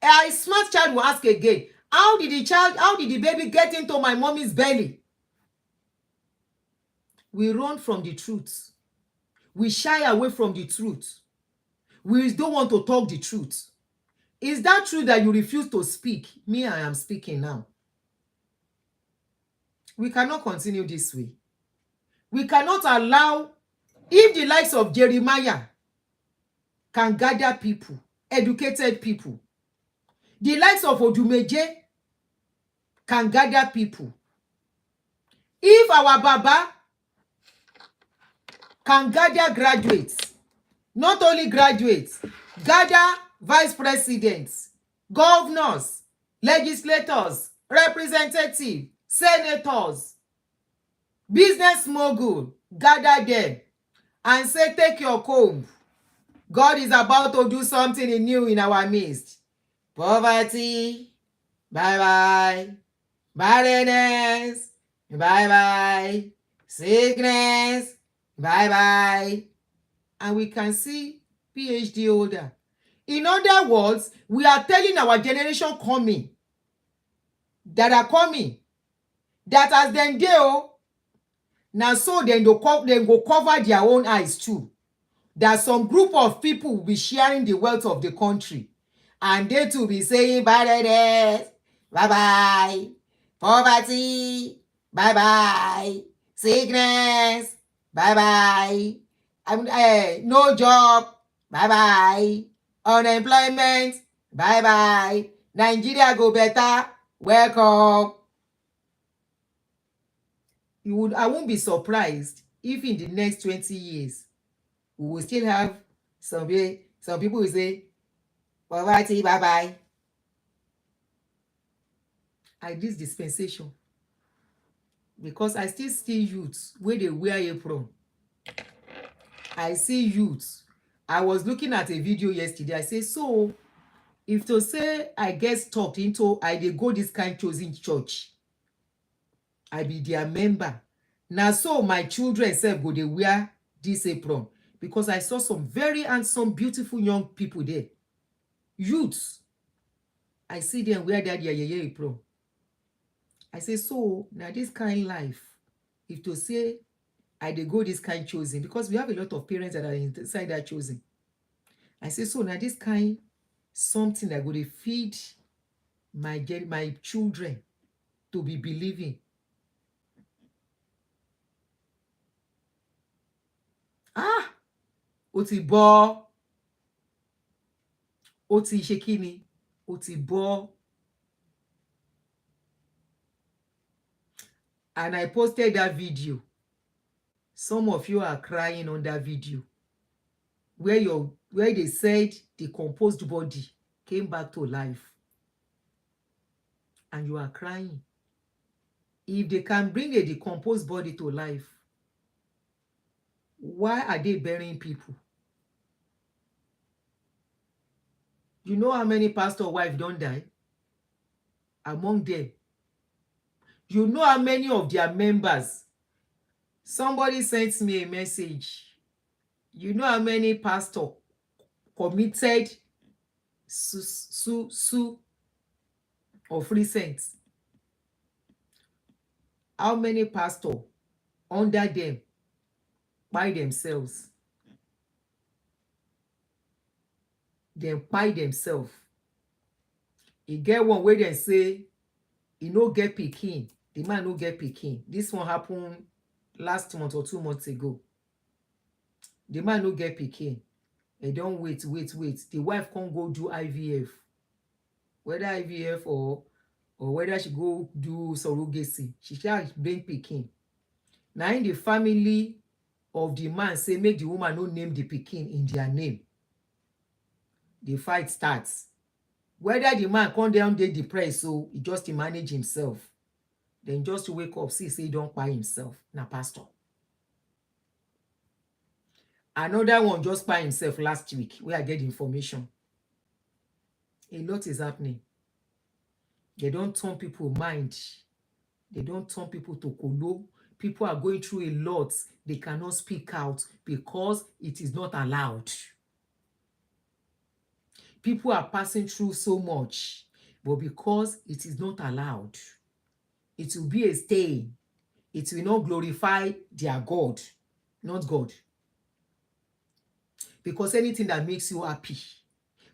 A smart child will ask again, how did the baby get into my mommy's belly? We run from the truth. We shy away from the truth. We don't want to talk the truth. Is that true that you refuse to speak? Me, I am speaking now. We cannot continue this way. We cannot allow, if the likes of Jeremiah can gather people, educated people, the likes of Odumeje can gather people. If our Baba can gather graduates, not only graduates, gather vice presidents, governors, legislators, representatives, senators, business mogul, gather them and say, take your comb. God is about to do something new in our midst. Poverty, bye-bye. Barrenness, bye-bye. Sickness, bye-bye. And we can see PhD holder. In other words, we are telling our generation coming, that as them go, now so then go cover their own eyes too. That some group of people will be sharing the wealth of the country. And they too be saying, barrenness, bye-bye. Poverty, bye-bye. Sickness, bye-bye. No job, bye-bye. Unemployment, bye-bye. Nigeria go better, welcome. I won't be surprised if in the next 20 years we will still have some people will say, bye bye. At this dispensation, because I still see youths where they wear apron. I see youths. I was looking at a video yesterday. I say, so if to say I get stuck into they go this kind chosen church, I be their member. Now so my children self go they wear this apron, because I saw some very handsome, beautiful young people there. Youths. I see them wear that their apron. I say, so now this kind life, if to say they go this kind chosen, because we have a lot of parents that are inside that chosen. I say, so now this kind something that go to feed my children to be believing. Ó ti bọ́, ó ti ṣe kíni, ó ti bọ́. And I posted that video. Some of you are crying on that video where they said the decomposed body came back to life. And you are crying. If they can bring a decomposed body to life, why are they burying people? You know how many pastor wives don't die? Among them. You know how many of their members? Somebody sent me a message. You know how many pastor committed of recent? How many pastor under them by themselves? Them by themselves. You get one where they say, you no get pikin. The man no get pikin. This one happened last month or 2 months ago. The man no get pikin. They don't wait. The wife can't go do IVF. Whether IVF or whether she go do surrogacy, she shall bring pikin. Now in the family of the man say make the woman no name the pikin in their name. The fight starts. Whether the man come down they depressed, so he just to manage himself. Then just to wake up, see, say he don't buy himself. Now pastor. Another one just by himself last week, where I get information. A lot is happening. They don't turn people mind. They don't turn people to kolo. People are going through a lot. They cannot speak out because it is not allowed. People are passing through so much, but because it is not allowed, it will be a stain. It will not glorify their God, not God. Because anything that makes you happy,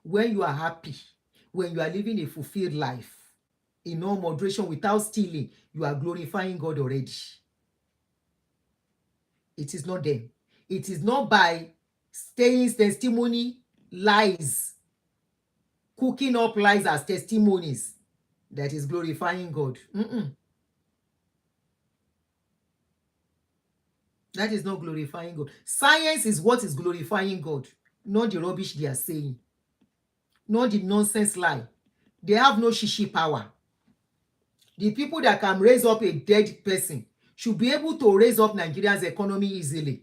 when you are happy, when you are living a fulfilled life, in all moderation, without stealing, you are glorifying God already. It is not them. It is not by staying testimony lies, cooking up lies as testimonies, that is glorifying God. That is not glorifying God. Science is what is glorifying God, not the rubbish they are saying, not the nonsense lie. They have no shishi power. The people that can raise up a dead person should be able to raise up Nigeria's economy easily.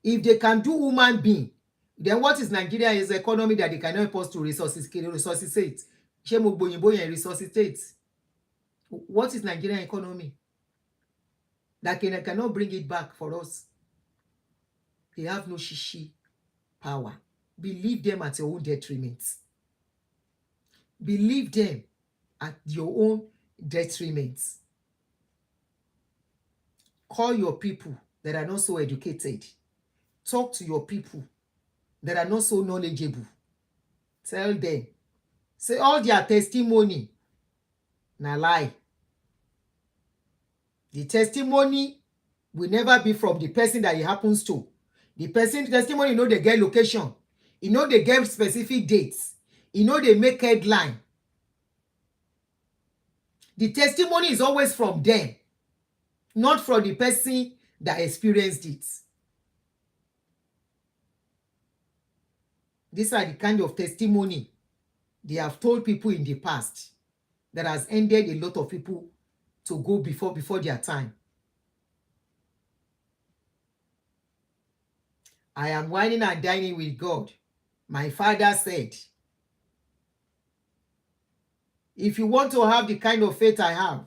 If they can do human being, then what is Nigeria's economy that they cannot help us to resuscitate? What is Nigerian economy that cannot bring it back for us? They have no shishi power. Believe them at your own detriment. Believe them at your own detriment. Call your people that are not so educated. Talk to your people that are not so knowledgeable. Tell them. Say all their testimony na lie. The testimony will never be from the person that it happens to. The person testimony, you know, they get location. You know, they get specific dates. You know, they make headline. The testimony is always from them. not from the person that experienced it. These are the kind of testimony they have told people in the past that has ended a lot of people to go before their time. I am whining and dining with God. My father said, if you want to have the kind of faith I have,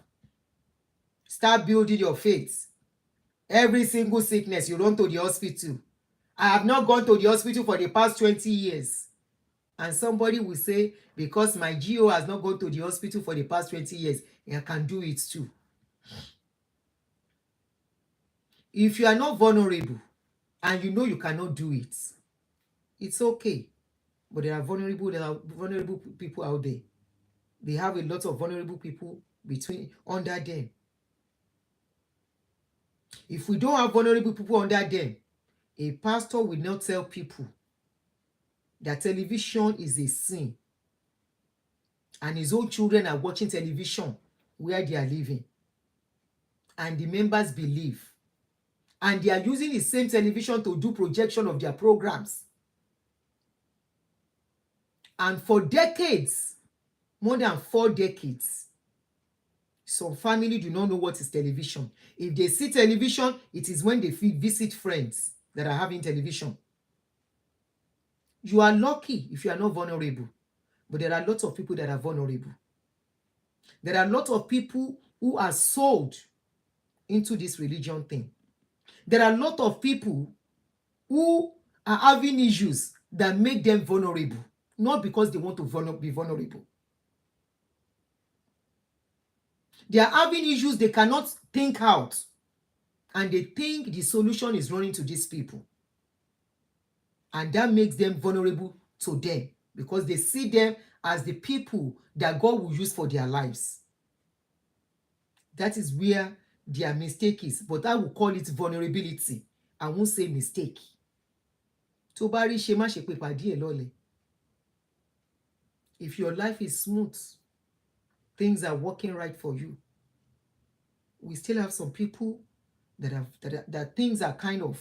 start building your faith. Every single sickness, you run to the hospital. I have not gone to the hospital for the past 20 years. And somebody will say, because my GO has not gone to the hospital for the past 20 years, I can do it too. If you are not vulnerable and you know you cannot do it, it's okay. But there are vulnerable people out there. They have a lot of vulnerable people under them. If we don't have vulnerable people under them, a pastor will not tell people that television is a sin and his own children are watching television where they are living, and the members believe, and they are using the same television to do projection of their programs. And for decades, more than 4 decades, some family do not know what is television. If they see television, it is when they visit friends that are having television. You are lucky if you are not vulnerable, but there are lots of people that are vulnerable. There are a lot of people who are sold into this religion thing. There are a lot of people who are having issues that make them vulnerable, not because they want to be vulnerable. They are having issues they cannot think out, and they think the solution is running to these people. And that makes them vulnerable to them because they see them as the people that God will use for their lives. That is where their mistake is. But I will call it vulnerability. I won't say mistake. If your life is smooth, things are working right for you, we still have some people that things are kind of,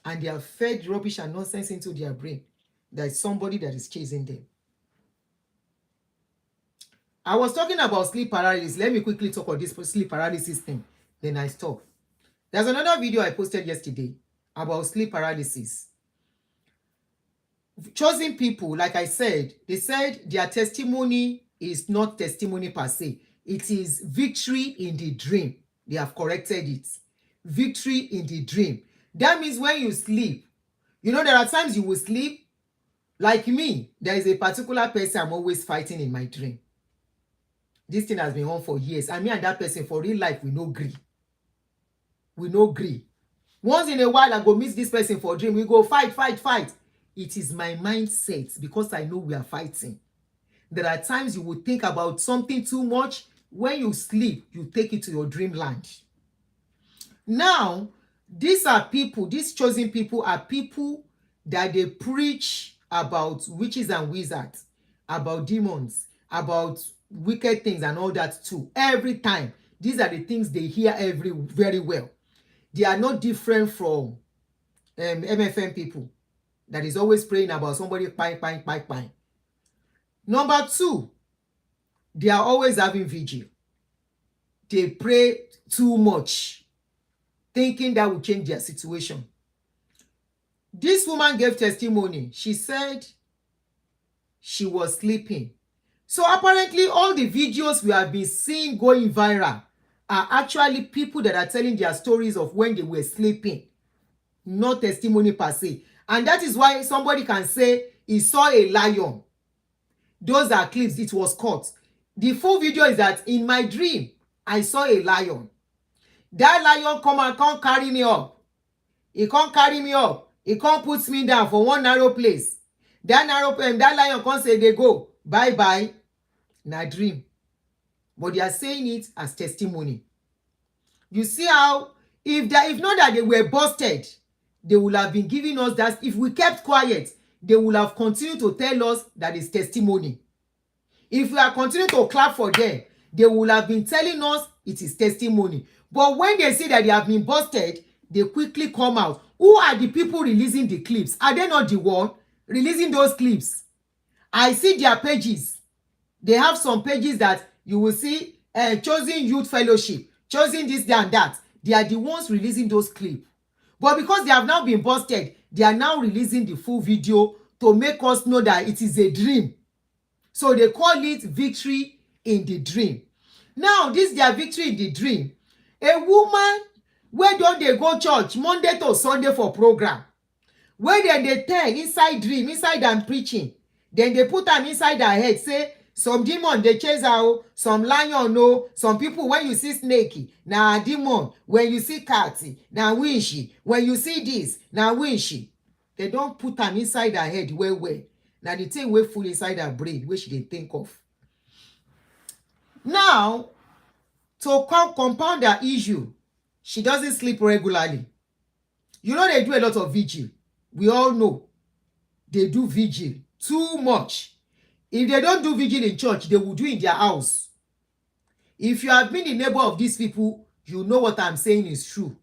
and they have fed rubbish and nonsense into their brain. There is somebody that is chasing them. I was talking about sleep paralysis. Let me quickly talk about this sleep paralysis thing. Then I stop. There's another video I posted yesterday about sleep paralysis. Chosen people, like I said, they said their testimony is not testimony per se. It is victory in the dream. They have corrected it. Victory in the dream. That means when you sleep, you know, there are times you will sleep. Like me, there is a particular person I'm always fighting in my dream. This thing has been on for years. And me and that person, for real life, we no agree. We no agree. Once in a while, I go meet this person for a dream. We go fight. It is my mindset because I know we are fighting. There are times you will think about something too much. When you sleep, you take it to your dreamland. Now, these chosen people are people that they preach about witches and wizards, about demons, about wicked things and all that too. Every time. These are the things they hear very well. They are not different from MFM people that is always praying about somebody pine. Number 2, they are always having vigil. They pray too much, thinking that will change their situation. This woman gave testimony. She said she was sleeping. So apparently all the videos we have been seeing going viral are actually people that are telling their stories of when they were sleeping, not testimony per se. And that is why somebody can say he saw a lion. Those are clips, it was caught. The full video is that in my dream, I saw a lion. That lion can't carry me up. He can't carry me up. He can't put me down for one narrow place. That lion can't say they go. Bye. Na dream. But they are saying it as testimony. You see how, if not that they were busted, they would have been giving us that. If we kept quiet, they would have continued to tell us that it's testimony. If we are continuing to clap for them, they would have been telling us it is testimony. But when they see that they have been busted, they quickly come out. Who are the people releasing the clips? Are they not the one releasing those clips? I see their pages. They have some pages that you will see chosen youth fellowship, chosen this, and that. They are the ones releasing those clips. But because they have now been busted, they are now releasing the full video to make us know that it is a dream. So they call it victory in the dream. Now, this their victory in the dream. A woman, where don't they go church Monday to Sunday for program? Where then they tell inside dream, inside them preaching. Then they put them inside their head, say, some demon they chase out, some lion no, some people when you see snakey, now demon, when you see catty, now winchy, when you see this, now winchy. They don't put them inside their head well. Now the thing will full inside her brain, which they think of. Now, to compound that issue, she doesn't sleep regularly. You know they do a lot of vigil. We all know they do vigil too much. If they don't do vigil in church, they will do in their house. If you have been the neighbor of these people, you know what I'm saying is true.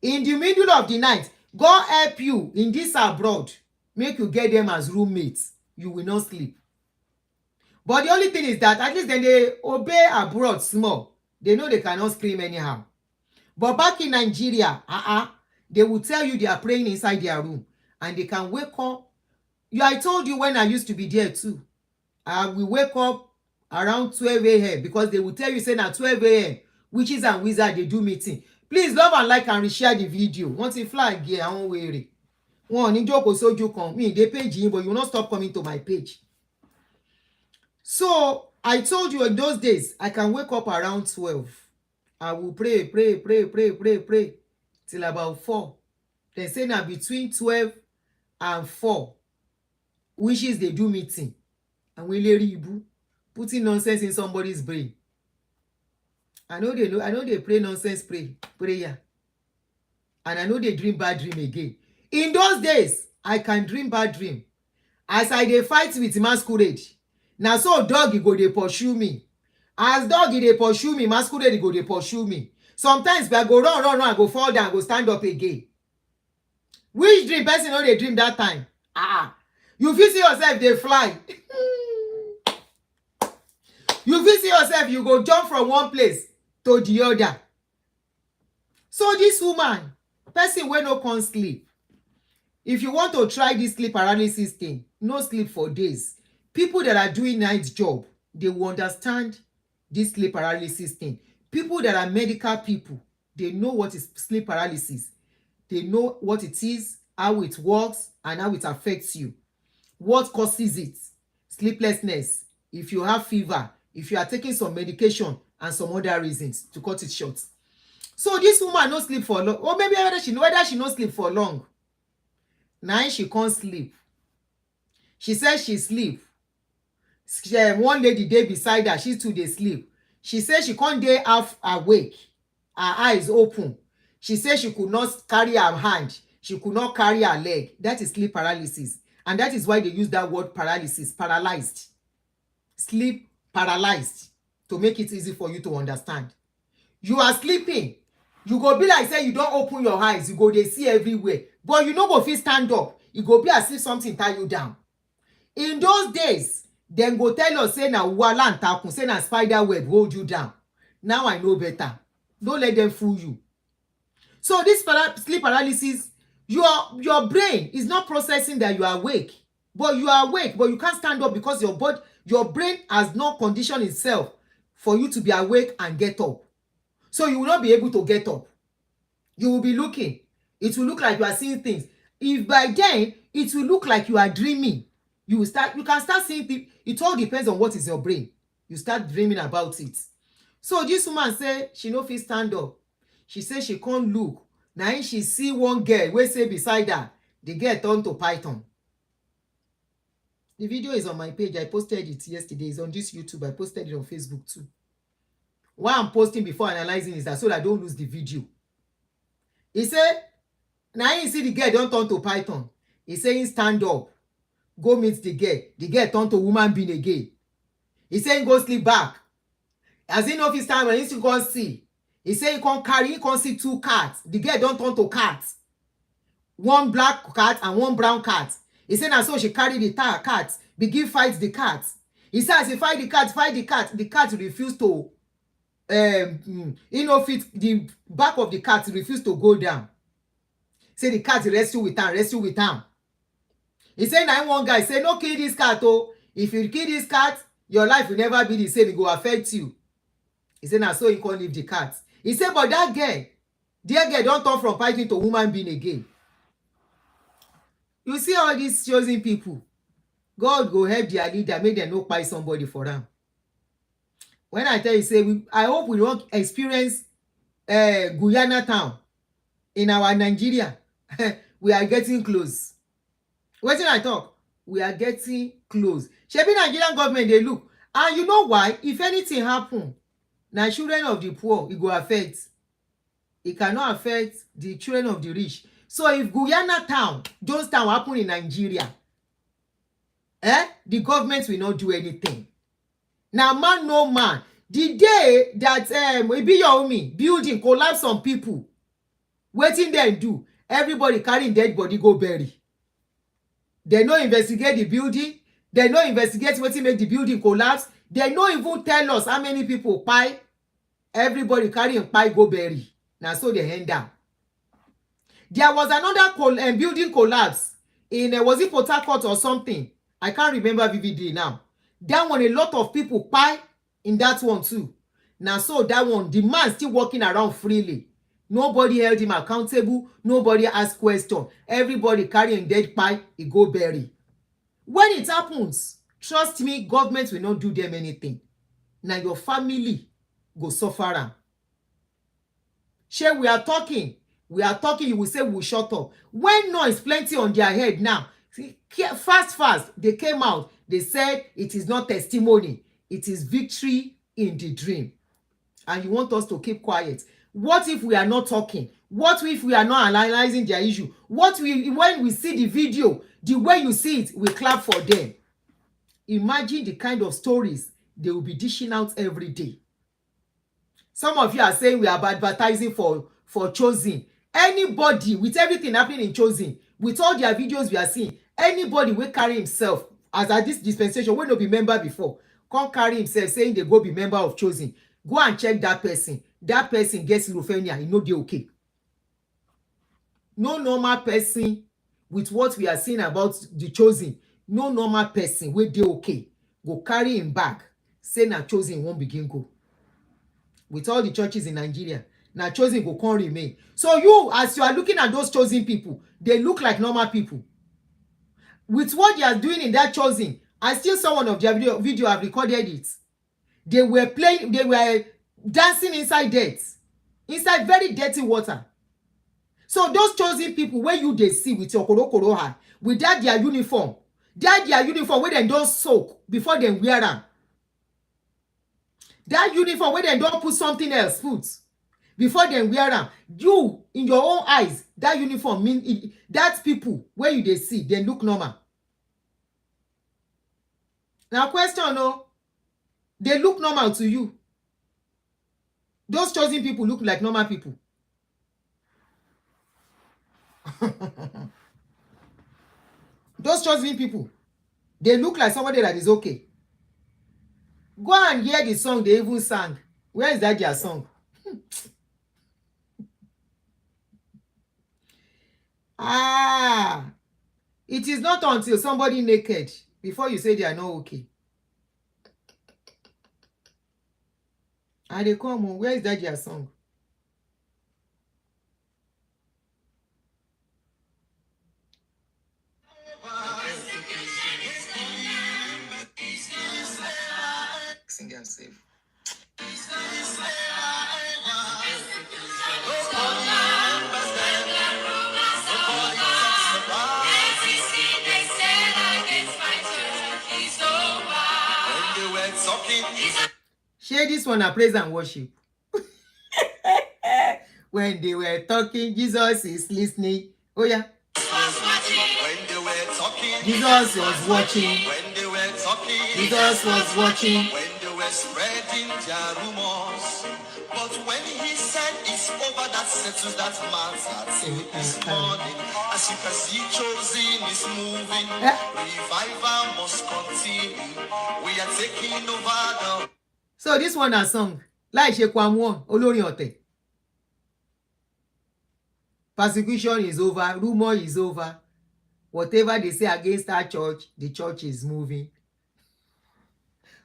In the middle of the night, God help you in this abroad, make you get them as roommates. You will not sleep. But the only thing is that at least then they obey abroad small. They know they cannot scream anyhow. But back in Nigeria, they will tell you they are praying inside their room. And they can wake up. I told you when I used to be there too. We wake up around 12 a.m. because they will tell you, saying at 12 a.m. witches and wizards, they do meeting. Please love and like and reshare the video. Once you flag here, I won't worry. One, in joke so you come. Me, they page in, but you will not stop coming to my page. So, I told you in those days, I can wake up around 12. I will pray till about 4. They say now between 12 and 4, wishes they do meeting. And we putting nonsense in somebody's brain. I know they pray nonsense prayer. And I know they dream bad dream again. In those days, I can dream bad dream. As I dey fight with masquerade. Now so dog go dey pursue me. As dog dey pursue me, masquerade go dey pursue me. Sometimes I go run, I go fall down, go stand up again. Which dream person know they dream that time? You feel see yourself, they fly. You feel see yourself, you go jump from one place to the other. So this woman, person wey no can sleep. If you want to try this sleep paralysis thing, no sleep for days. People that are doing night job, they will understand this sleep paralysis thing. People that are medical people, they know what is sleep paralysis. They know what it is, how it works, and how it affects you. What causes it? Sleeplessness, if you have fever, if you are taking some medication, and some other reasons to cut it short. So this woman no sleep for long. Or maybe whether she no sleep for long. Now she can't sleep. She says she sleep. One lady dey beside her, she too dey sleep. She says she can't dey half awake. Her eyes open. She says she could not carry her hand. She could not carry her leg. That is sleep paralysis. And that is why they use that word paralysis, paralyzed. Sleep paralyzed, to make it easy for you to understand. You are sleeping. You go be like say you don't open your eyes. You go dey see everywhere. But you no go fit stand up. It go be as if something tie you down. In those days, dem go tell us say na wala and takun, say na spider web hold you down. Now I know better. Don't let them fool you. So this sleep paralysis, your brain is not processing that you are awake. But you are awake, but you can't stand up because your brain has not conditioned itself for you to be awake and get up. So you will not be able to get up. You will be looking. It will look like you are seeing things. If by then, it will look like you are dreaming. You can start seeing things. It all depends on what is your brain. You start dreaming about it. So this woman say she no fit stand up. She say she can't look. Now she see one girl wey say beside her, the girl turn to python. The video is on my page. I posted it yesterday. It's on this YouTube. I posted it on Facebook too. Why I'm posting before analyzing is that so that I don't lose the video. He said, now you see the girl don't turn to python. He saying stand up. Go meet the girl. The girl turn to woman being again. He saying go sleep back. As he know if he stand when he still can't see. He say he can't carry, he can't see 2 cats. The girl don't turn to cats. 1 black cat and 1 brown cat. He said, and so she carried the cat, begin fight the cat. He says, he fight the cat refused to, fit the back of the cat refused to go down. Say the cat rescue with him. He said, now one guy say, no kill this cat, oh. If you kill this cat, your life will never be the same, it will affect you. He said, now so he can't leave the cat. He said, but that girl, dear girl, don't turn from fighting to human being again. You see all these chosen people, God go help their leader, make them not buy somebody for them. When I tell you, say, I hope we don't experience Guyana town in our Nigeria. We are getting close. What did I talk? We are getting close. Shebi Nigerian government, they look. And you know why? If anything happen, now children of the poor, it go affect. It cannot affect the children of the rich. So if Guyana town, Jonestown happen in Nigeria, the government will not do anything. Now, man, no man. The day that building collapse on people, waiting there and do, everybody carrying dead body go bury. They no investigate the building. They no investigate what make the building collapse. They no even tell us how many people pie. Everybody carrying pie go bury. Now so they hand down. There was another building collapse in was it Port Harcourt or something? I can't remember vividly now. That one, a lot of people pie in that one too. Now so that one, the man still walking around freely. Nobody held him accountable. Nobody asked question. Everybody carrying dead pie, he go bury. When it happens, trust me, government will not do them anything. Now your family go suffer. Shey, we are talking, you will say we shut up. When noise plenty on their head now, fast, they came out. They said it is not testimony. It is victory in the dream. And you want us to keep quiet. What if we are not talking? What if we are not analyzing their issue? When we see the video, the way you see it, we clap for them. Imagine the kind of stories they will be dishing out every day. Some of you are saying we are advertising for Chosen. Anybody, with everything happening in Chosen, with all their videos we are seeing, anybody will carry himself, as at this dispensation, will not be member before, can't carry himself saying they go be member of Chosen. Go and check that person. That person gets schizophrenia, he know they okay. No normal person, with what we are saying about the Chosen, no normal person will they okay. Go carry him back, say na Chosen won't begin go. With all the churches in Nigeria, na Chosen go can't remain. So you, as you are looking at those Chosen people, they look like normal people. With what they are doing in that Chosen, I still saw one of their video, I've recorded it. They were dancing inside dirt, inside very dirty water. So those Chosen people, where you they see with your koro with that their uniform where they don't soak before they wear them. That uniform where they don't put something else before they wear them. You, in your own eyes, that uniform mean that people where you they see, they look normal. Now question, no, they look normal to you. Those Chosen people look like normal people. Those Chosen people, they look like somebody that is okay. Go and hear the song they even sang. Where is that their song? It is not until somebody naked before you say they are not okay. And they come on, where is that their song? Sing and save. Share this one a praise and worship. When they were talking, Jesus is listening. Oh yeah.
When they were talking,
Jesus was watching.
when they were talking,
Jesus was watching.
when they were spreading their rumors, but But when he said it's over, that settles that matter till this morning. As you can see, chosen is moving. Revival must continue. We are taking over the.
So this one a song. Láì ṣe Kwamwon, olórin ọ̀tẹ̀. Persecution is over, rumor is over. Whatever they say against our church, the church is moving.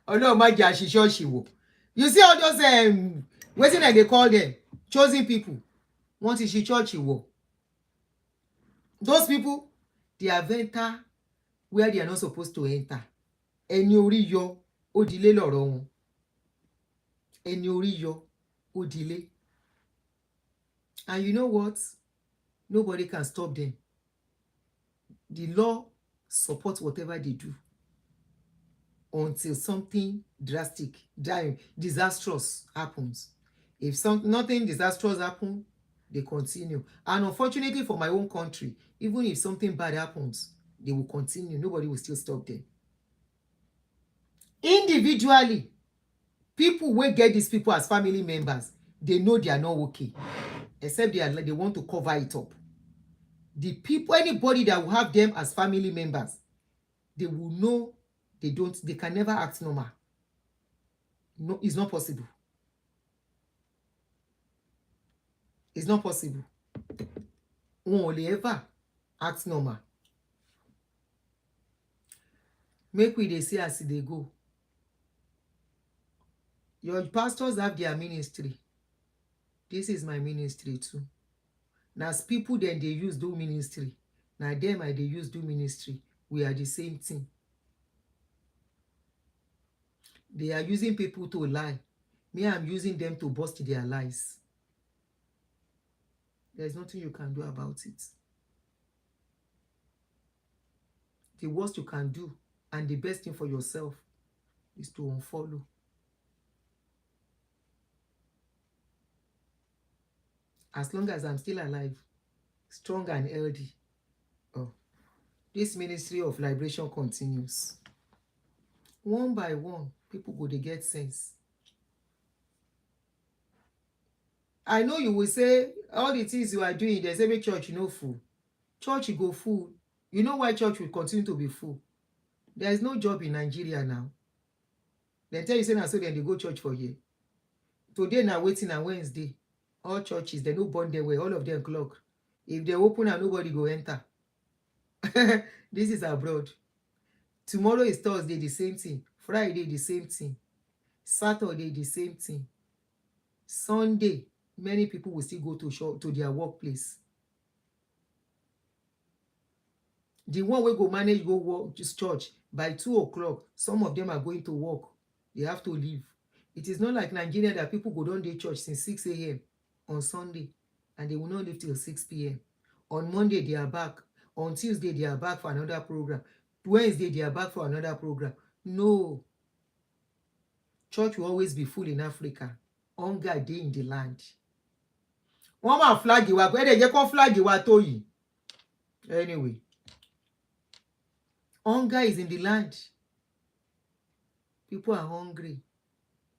Ọlọ́run má jẹ́ àṣì ṣọ́ọ̀ṣì wò. You see all those wetin dem dey call them chosen people. Wọ́n ti ṣì church wò. Those people, they have entered where they are not supposed to enter. Ẹni orí yọ, ó dilé lọ̀rọ̀ wọn. Ẹni orí yọ, ó dilé. And you know what? Nobody can stop them. The law supports whatever they do until something drastic, disastrous happens. If nothing disastrous happens, they continue. And unfortunately for my own country, even if something bad happens, they will continue. Nobody will still stop them. Individually, people will get these people as family members. They know they are not okay, except they want to cover it up. The people, anybody that will have them as family members, they will know they can never act normal. No, it's not possible. It's not possible. One will ever act normal. Make we they say as they go. Your pastors have their ministry. This is my ministry too. Now, as people then they use do ministry. Now them I they use do ministry. We are the same thing. They are using people to lie. Me, I'm using them to bust their lies. There's nothing you can do about it. The worst you can do and the best thing for yourself is to unfollow. As long as I'm still alive, strong and healthy, this ministry of liberation continues. One by one, people go to get sense. I know you will say, all the things you are doing, there's every church, full. Church will go full. You know why church will continue to be full? There is no job in Nigeria now. They tell you, say, so then they go church for you. Today, now waiting on Wednesday. All churches, they no burn their way, all of them clock. If they open and nobody go enter. This is abroad. Tomorrow is Thursday, the same thing. Friday, the same thing. Saturday, the same thing. Sunday, many people will still go to their workplace. The one will go manage, go work, just church. By 2 o'clock, some of them are going to work. They have to leave. It is not like Nigeria that people go down to church since 6 a.m. on Sunday, and they will not leave till 6 p.m. On Monday, they are back. On Tuesday, they are back for another program. Wednesday, they are back for another program. No. Church will always be full in Africa. Hunger day in the land. One more flag you are. Where they can flag you are told. Anyway. Hunger is in the land. People are hungry.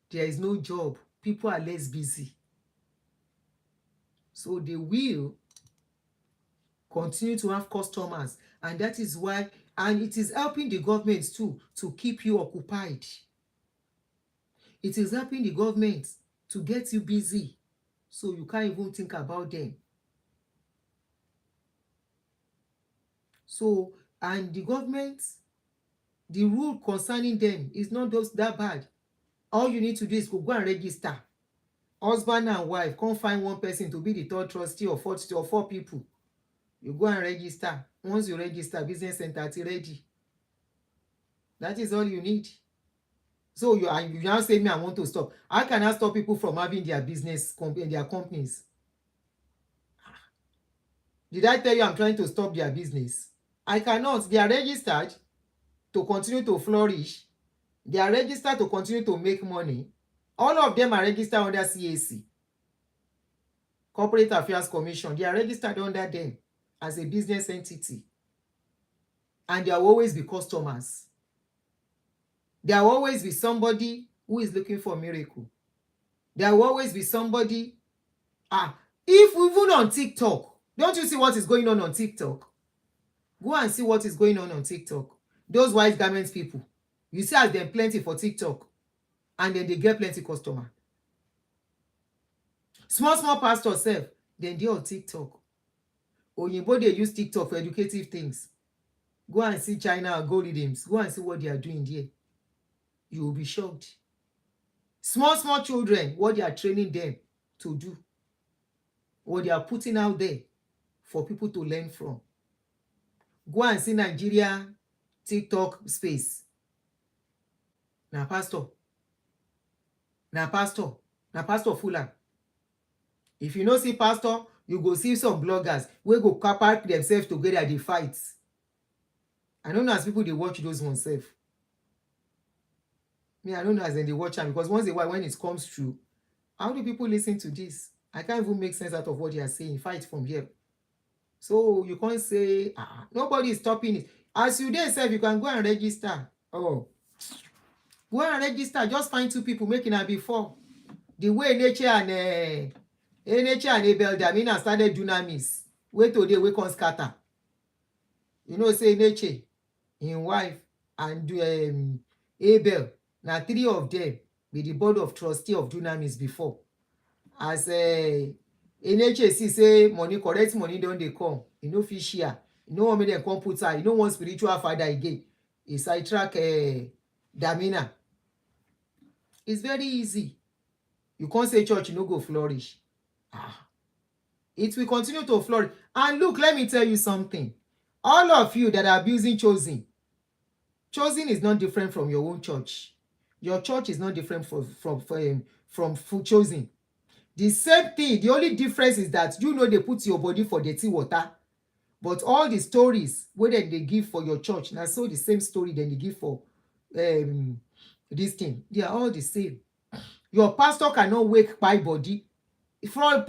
There is no job. People are less busy. So they will continue to have customers. And that is why, and it is helping the government too to keep you occupied. It is helping the government to get you busy so you can't even think about them. So, and the government, the rule concerning them is not just that bad. All you need to do is go and register. Husband and wife, can't find one person to be the third trustee or four people. You go and register. Once you register, business center is ready. That is all you need. So you now say me, I want to stop. How can I stop people from having their business in their companies? Did I tell you I'm trying to stop their business? I cannot. They are registered to continue to flourish. They are registered to continue to make money. All of them are registered under CAC, Corporate Affairs Commission. They are registered under them as a business entity. And there will always be customers. There will always be somebody who is looking for a miracle. There will always be somebody. If even on TikTok, don't you see what is going on TikTok? Go and see what is going on TikTok. Those white garments people, you see as them plenty for TikTok, and then they get plenty customer. Small pastors sef, then they on TikTok. Oyinbo they use TikTok for educative things. Go and see China algorithms. Go and see what they are doing there. You will be shocked. Small children, what they are training them to do, what they are putting out there for people to learn from. Go and see Nigeria TikTok space. Na pastor Fuller. If you no see pastor, you go see some bloggers wey go pack themselves together, dey fight. I don't know as people they watch those ones sef. Me, I don't know as they watch them, because once in a while when it comes true, how do people listen to this? I can't even make sense out of what they are saying. Fight from here. So you can't say nobody is stopping it. As you dey sef, you can go and register. Go and register. Just find 2 people making it before. The way nature and Abel Damina started dunamis. Wait today, we can scatter. You know, say nature, him wife, and Abel. Now 3 of them be the board of trustee of dunamis before. As nature see say money, correct money don't they come. You know fish here. You know what made them come put her. You know one spiritual father again. He sidetrack Damina. It's very easy. You can't say church, you no go flourish. It will continue to flourish. And look, let me tell you something. All of you that are abusing Chosen is not different from your own church. Your church is not different from Chosen. The same thing. The only difference is that you know they put your body for dirty water. But all the stories whether they give for your church, now so the same story then they give for this thing. They are all the same. Your pastor cannot wake by body. From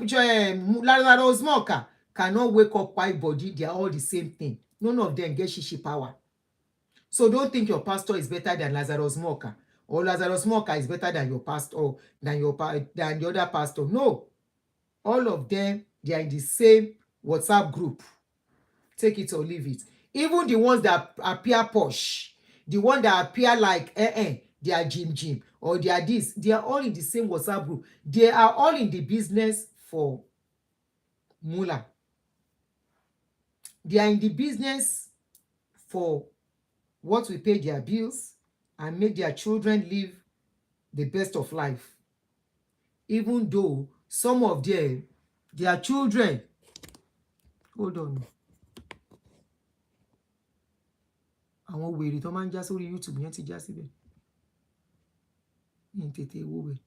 Lazarus Smoker cannot wake up by body. They are all the same thing. None of them get shishi power. So don't think your pastor is better than Lazarus Smoker, or Lazarus Smoker is better than your pastor, or than the other pastor. No. All of them, they are in the same WhatsApp group. Take it or leave it. Even the ones that appear posh, the one that appear like they are Jim, or they are this, they are all in the same WhatsApp group. They are all in the business for Mula. They are in the business for what will pay their bills and make their children live the best of life. Even though some of their children, hold on. Àwọn wèrè tó máa ń já sórí YouTube yẹn ti já síbẹ̀. Ní tètè wò bẹ̀.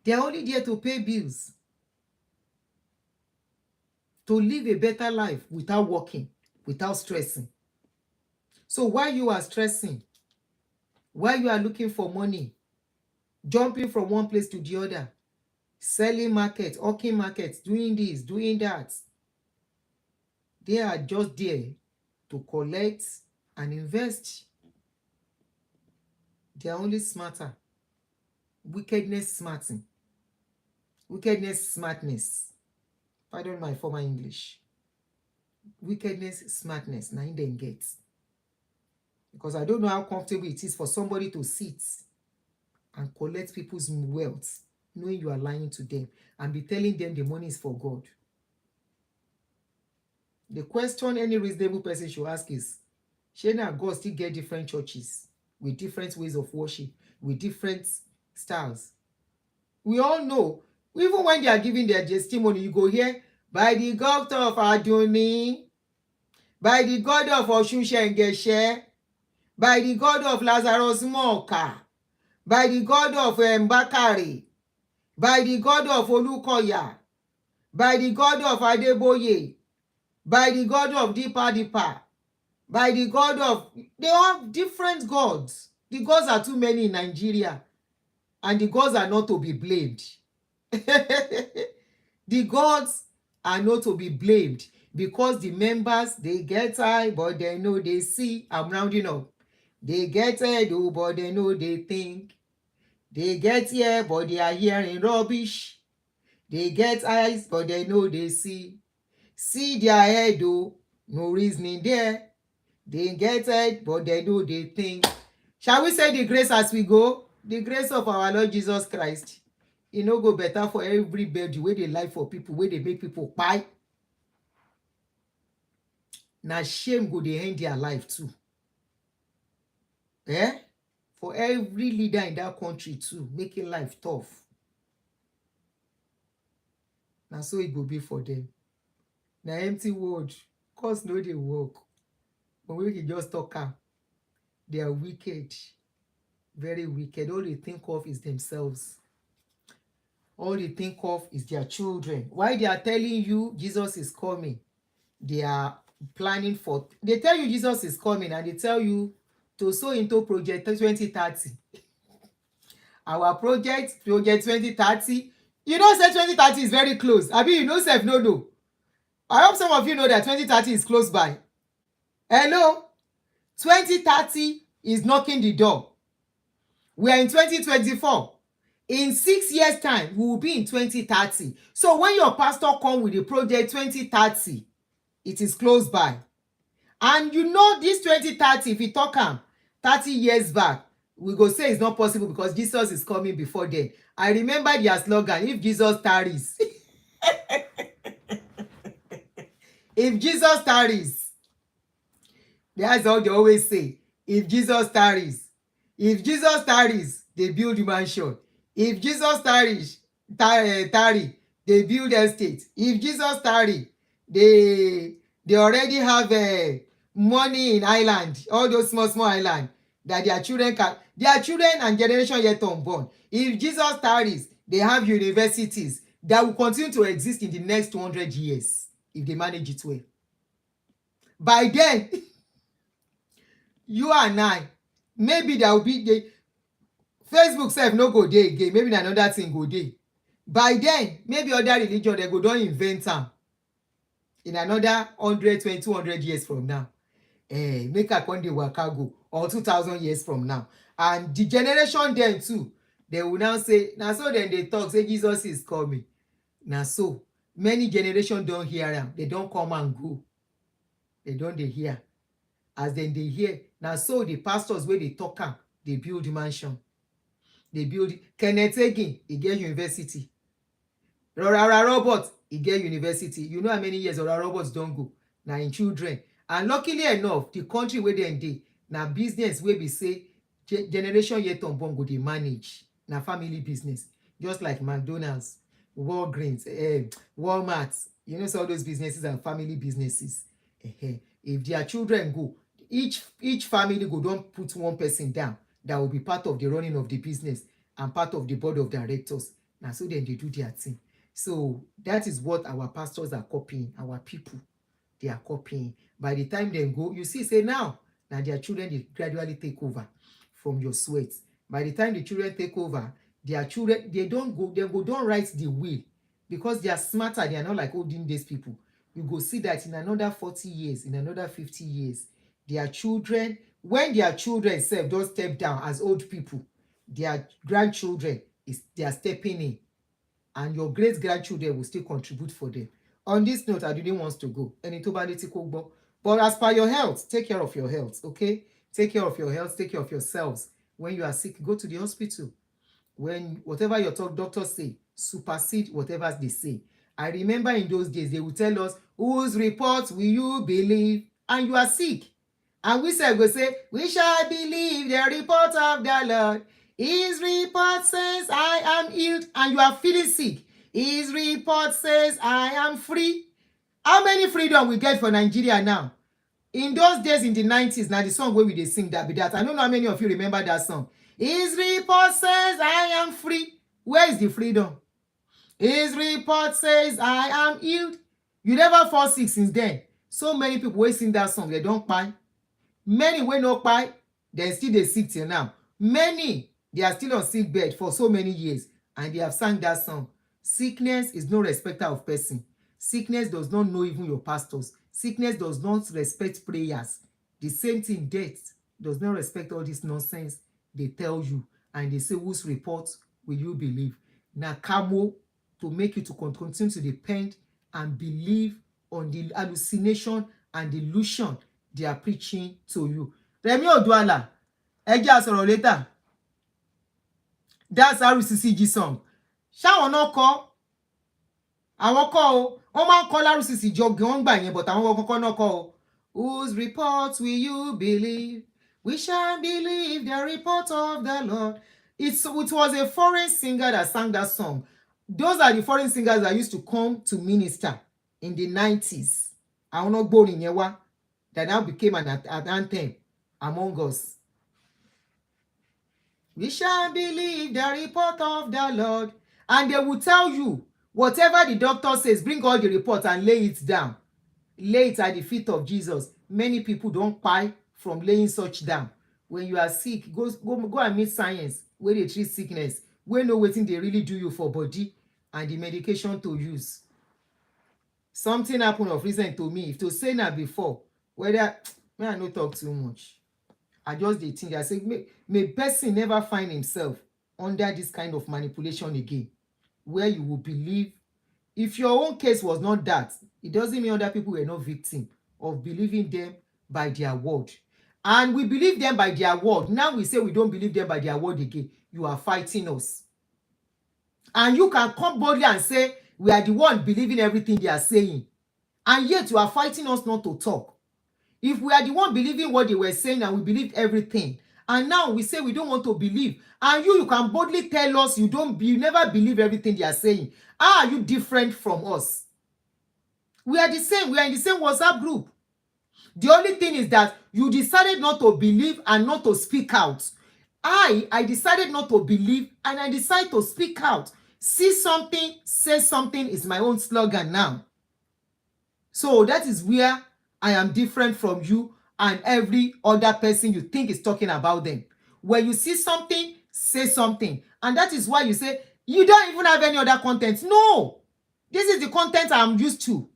They are only there to pay bills, to live a better life without working, without stressing. So while you are stressing, while you are looking for money, jumping from one place to the other, selling market, hawking markets, doing this, doing that, they are just there to collect and invest. They are only smarter. Wickedness, smarting. Wickedness, smartness. Pardon my former English. Wickedness, smartness. Now they get. Because I don't know how comfortable it is for somebody to sit and collect people's wealth, knowing you are lying to them, and be telling them the money is for God. The question any reasonable person should ask is, shouldn't God still get different churches with different ways of worship, with different styles? We all know, even when they are giving their testimony, you go here, by the God of Adoni, by the God of Oshun-Shengeshe, by the God of Lazarus Moka, by the God of Mbakari, by the God of Olukoya, by the God of Adeboye, by the God of Dipa, by the God of... They have different gods. The gods are too many in Nigeria, and the gods are not to be blamed. The gods are not to be blamed because the members, they get high, but they know they see. I'm rounding up. They get head, oh, but they know they think. They get here, but they are hearing rubbish. They get eyes, but they know they see. See their head, oh, no reasoning there. They get head, but they know they think. Shall we say the grace as we go? The grace of our Lord Jesus Christ. E no go better for everybody wey dey lie for people, wey dey make people kpai. Na shame go dey end their life too. For every leader in that country too, making life tough. Na so e go be for them. Na empty word, cause no dey work. But we can just talk am. They are wicked, very wicked. All they think of is themselves. All they think of is their children. Why they are telling you Jesus is coming? They are planning for... They tell you Jesus is coming and they tell you to sow into project 2030. Our project 2030. You know, say 2030 is very close. I mean, you know, self no. I hope some of you know that 2030 is close by. Hello? 2030 is knocking the door. We are in 2024. In 6 years' time, we will be in 2030. So when your pastor come with the project 2030, it is close by. And you know this 2030, if we talk 30 years back, we go say it's not possible because Jesus is coming before then. I remember their slogan, if Jesus tarries. If Jesus tarries. That's all they always say. If Jesus tarries. If Jesus tarries, they build the mansion. If Jesus tarry, they build estate. If Jesus tarry, they already have money in island, all those small island that their children and generation yet unborn. If Jesus tarries, they have universities that will continue to exist in the next 200 years if they manage it well. By then, you and I, maybe there will be the Facebook self no go dey again, maybe another thing go dey. By then, maybe other religion they go don invent am in another 100, 200 years from now. Make a con dey waka go, or 2000 years from now. And the generation then too, they will now say, na so then they talk, say Jesus is coming. Na so, many generations don't hear am, they don't come and go. They don't dey hear. As then they hear, na so the pastors wey dey talk am, they build mansion. They build Kenneth Hagin, he get university. Rora Robert, he get university. You know how many years Rora Roberts don't go? Now in children. And luckily enough, the country where they dey, now business where we say generation yet unborn go dey manage. Now family business. Just like McDonald's, Walgreens, Walmart. You know, so all those businesses are family businesses. If their children go, each family go don't put one person down that will be part of the running of the business and part of the board of directors. Now, so then they do their thing. So that is what our pastors are copying. Our people, they are copying. By the time they go, you see, say now their children, they gradually take over from your sweat. By the time the children take over, their children, they don't write the will because they are smarter. They are not like olden days people. You go see that in another 40 years, in another 50 years, their children, when their children self don't step down as old people, their grandchildren, they are stepping in. And your great-grandchildren will still contribute for them. On this note, I didn't want to go. But as per your health, take care of your health, okay? Take care of your health, take care of yourselves. When you are sick, go to the hospital. When whatever your doctors say, supersede whatever they say. I remember in those days, they would tell us, whose report will you believe? And you are sick. And we will say, we shall believe the report of the Lord. His report says, I am healed. And you are feeling sick. His report says, I am free. How many freedom we get for Nigeria now? In those days, in the 90s, now the song where we they sing that be that. I don't know how many of you remember that song. His report says, I am free. Where is the freedom? His report says, I am healed. You never fall sick since then. So many people will sing that song, they don't buy. Many will not buy, they still they sick till now. Many, they are still on sick bed for so many years, and they have sang that song. Sickness is no respecter of person. Sickness does not know even your pastors. Sickness does not respect prayers. The same thing, death does not respect all this nonsense they tell you, and they say, whose report will you believe? Na camo to make you to continue to depend and believe on the hallucination and delusion they are preaching to you. Remi Oduala, ẹ jẹ́ a sọ̀rọ̀ later. That's RCCG song. Ṣáwọn náà kọ, àwọn kọ o, wọ́n máa ń kọ RCCG jọ gan gbà yẹn, but àwọn kọ́kọ́ náà kọ o. Whose report will you believe? We shall believe the report of the Lord. It was a foreign singer that sang that song. Those are the foreign singers that used to come to minister in the 90s. Àwọn náà gbórin yẹn wá, that now became an anthem among us. We shall believe the report of the Lord. And they will tell you, whatever the doctor says, bring all the reports and lay it down. Lay it at the feet of Jesus. Many people don't pay from laying such down. When you are sick, go and meet science, where they treat sickness, where no waiting they really do you for body and the medication to use. Something happened of recent to me. If to say that before, whether may I not talk too much. I just dey think, I say, may person never find himself under this kind of manipulation again, where you will believe. If your own case was not that, it doesn't mean other people were not victim of believing them by their word. And we believe them by their word. Now we say we don't believe them by their word again. You are fighting us. And you can come boldly and say, we are the one believing everything they are saying. And yet you are fighting us not to talk. If we are the one believing what they were saying and we believed everything, and now we say we don't want to believe, and you can boldly tell us you never believe everything they are saying. How are you different from us? We are the same. We are in the same WhatsApp group. The only thing is that you decided not to believe and not to speak out. I decided not to believe and I decided to speak out. See something, say something is my own slogan now. So that is where I am different from you and every other person you think is talking about them. When you see something, say something. And that is why you say, you don't even have any other content. No, this is the content I'm used to.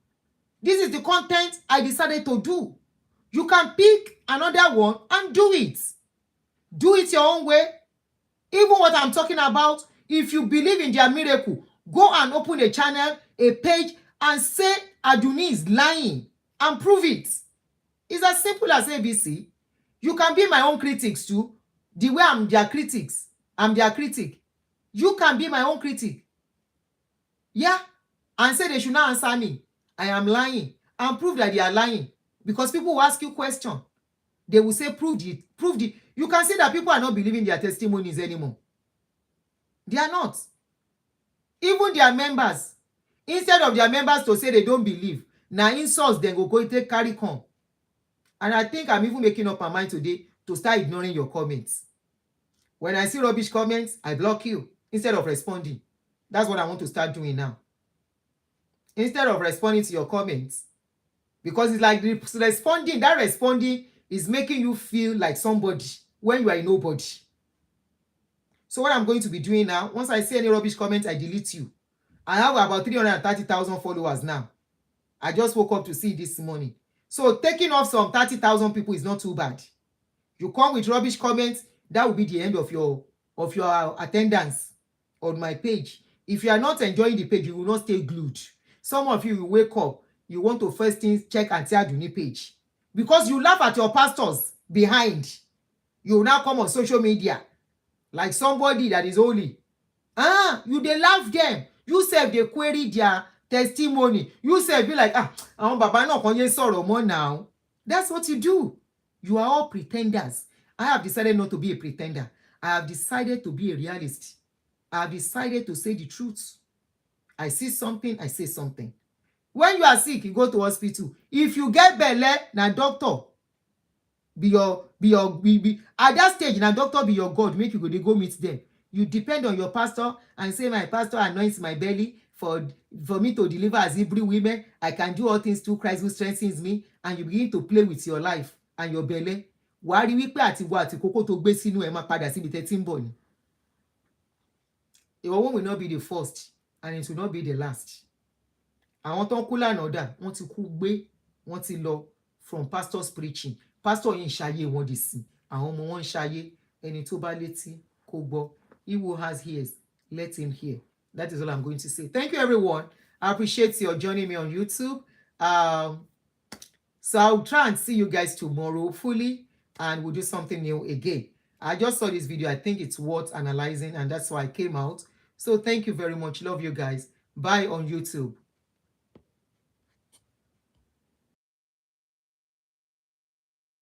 This is the content I decided to do. You can pick another one and do it. Do it your own way. Even what I'm talking about, if you believe in their miracle, go and open a channel, a page, and say Aduni is lying and prove it. It's as simple as ABC. You can be my own critics too. The way I'm their critics, I'm their critic. You can be my own critic. Yeah. And say they should not answer me. I am lying. And prove that they are lying. Because people will ask you questions. They will say, prove it. Prove it. You can see that people are not believing their testimonies anymore. They are not. Even their members. Instead of their members to say they don't believe, now insults then go take carry come. And I think I'm even making up my mind today to start ignoring your comments. When I see rubbish comments, I block you instead of responding. That's what I want to start doing now. Instead of responding to your comments. Because it's like responding, that responding is making you feel like somebody when you are a nobody. So what I'm going to be doing now, once I see any rubbish comment, I delete you. I have about 330,000 followers now. I just woke up to see this morning. So taking off some 30,000 people is not too bad. You come with rubbish comments, that will be the end of your attendance on my page. If you are not enjoying the page, you will not stay glued. Some of you will wake up, you want to first thing check Aduni page. Because you laugh at your pastors behind. You will now come on social media like somebody that is holy. They laugh them. You say they query their testimony. You say be like, Baba no konye sọ̀rọ̀ mọ́ now. That's what you do. You are all pretenders. I have decided not to be a pretender. I have decided to be a realist. I have decided to say the truth. I see something, I say something. When you are sick, you go to hospital. If you get belle, na doctor be at that stage, na doctor be your God. Make you go meet them. You depend on your pastor and say, my pastor anoints my belly for me to deliver as Hebrew women. I can do all things through Christ who strengthens me. And you begin to play with your life and your belly. Wàá rí wípé àti kókó tó gbé sínú ẹ máa padà síbi tẹ́ tí ń bọ̀ ni. Ìwọ will not be the first and it will not be the last. Àwọn tó ń kú lánàá dà, wọ́n ti kú gbé, wọ́n ti lọ from pastors preaching. Pastor yìí ń ṣayé wọn dì sí, àwọn ọmọ wọn ń ṣayé, ẹni tó bá létí kó gbọ́. He who has ears, let him hear. That is all I'm going to say. Thank you, everyone. I appreciate your joining me on YouTube. So I'll try and see you guys tomorrow, hopefully, and we'll do something new again. I just saw this video. I think it's worth analyzing, and that's why I came out. So thank you very much. Love you guys. Bye on YouTube.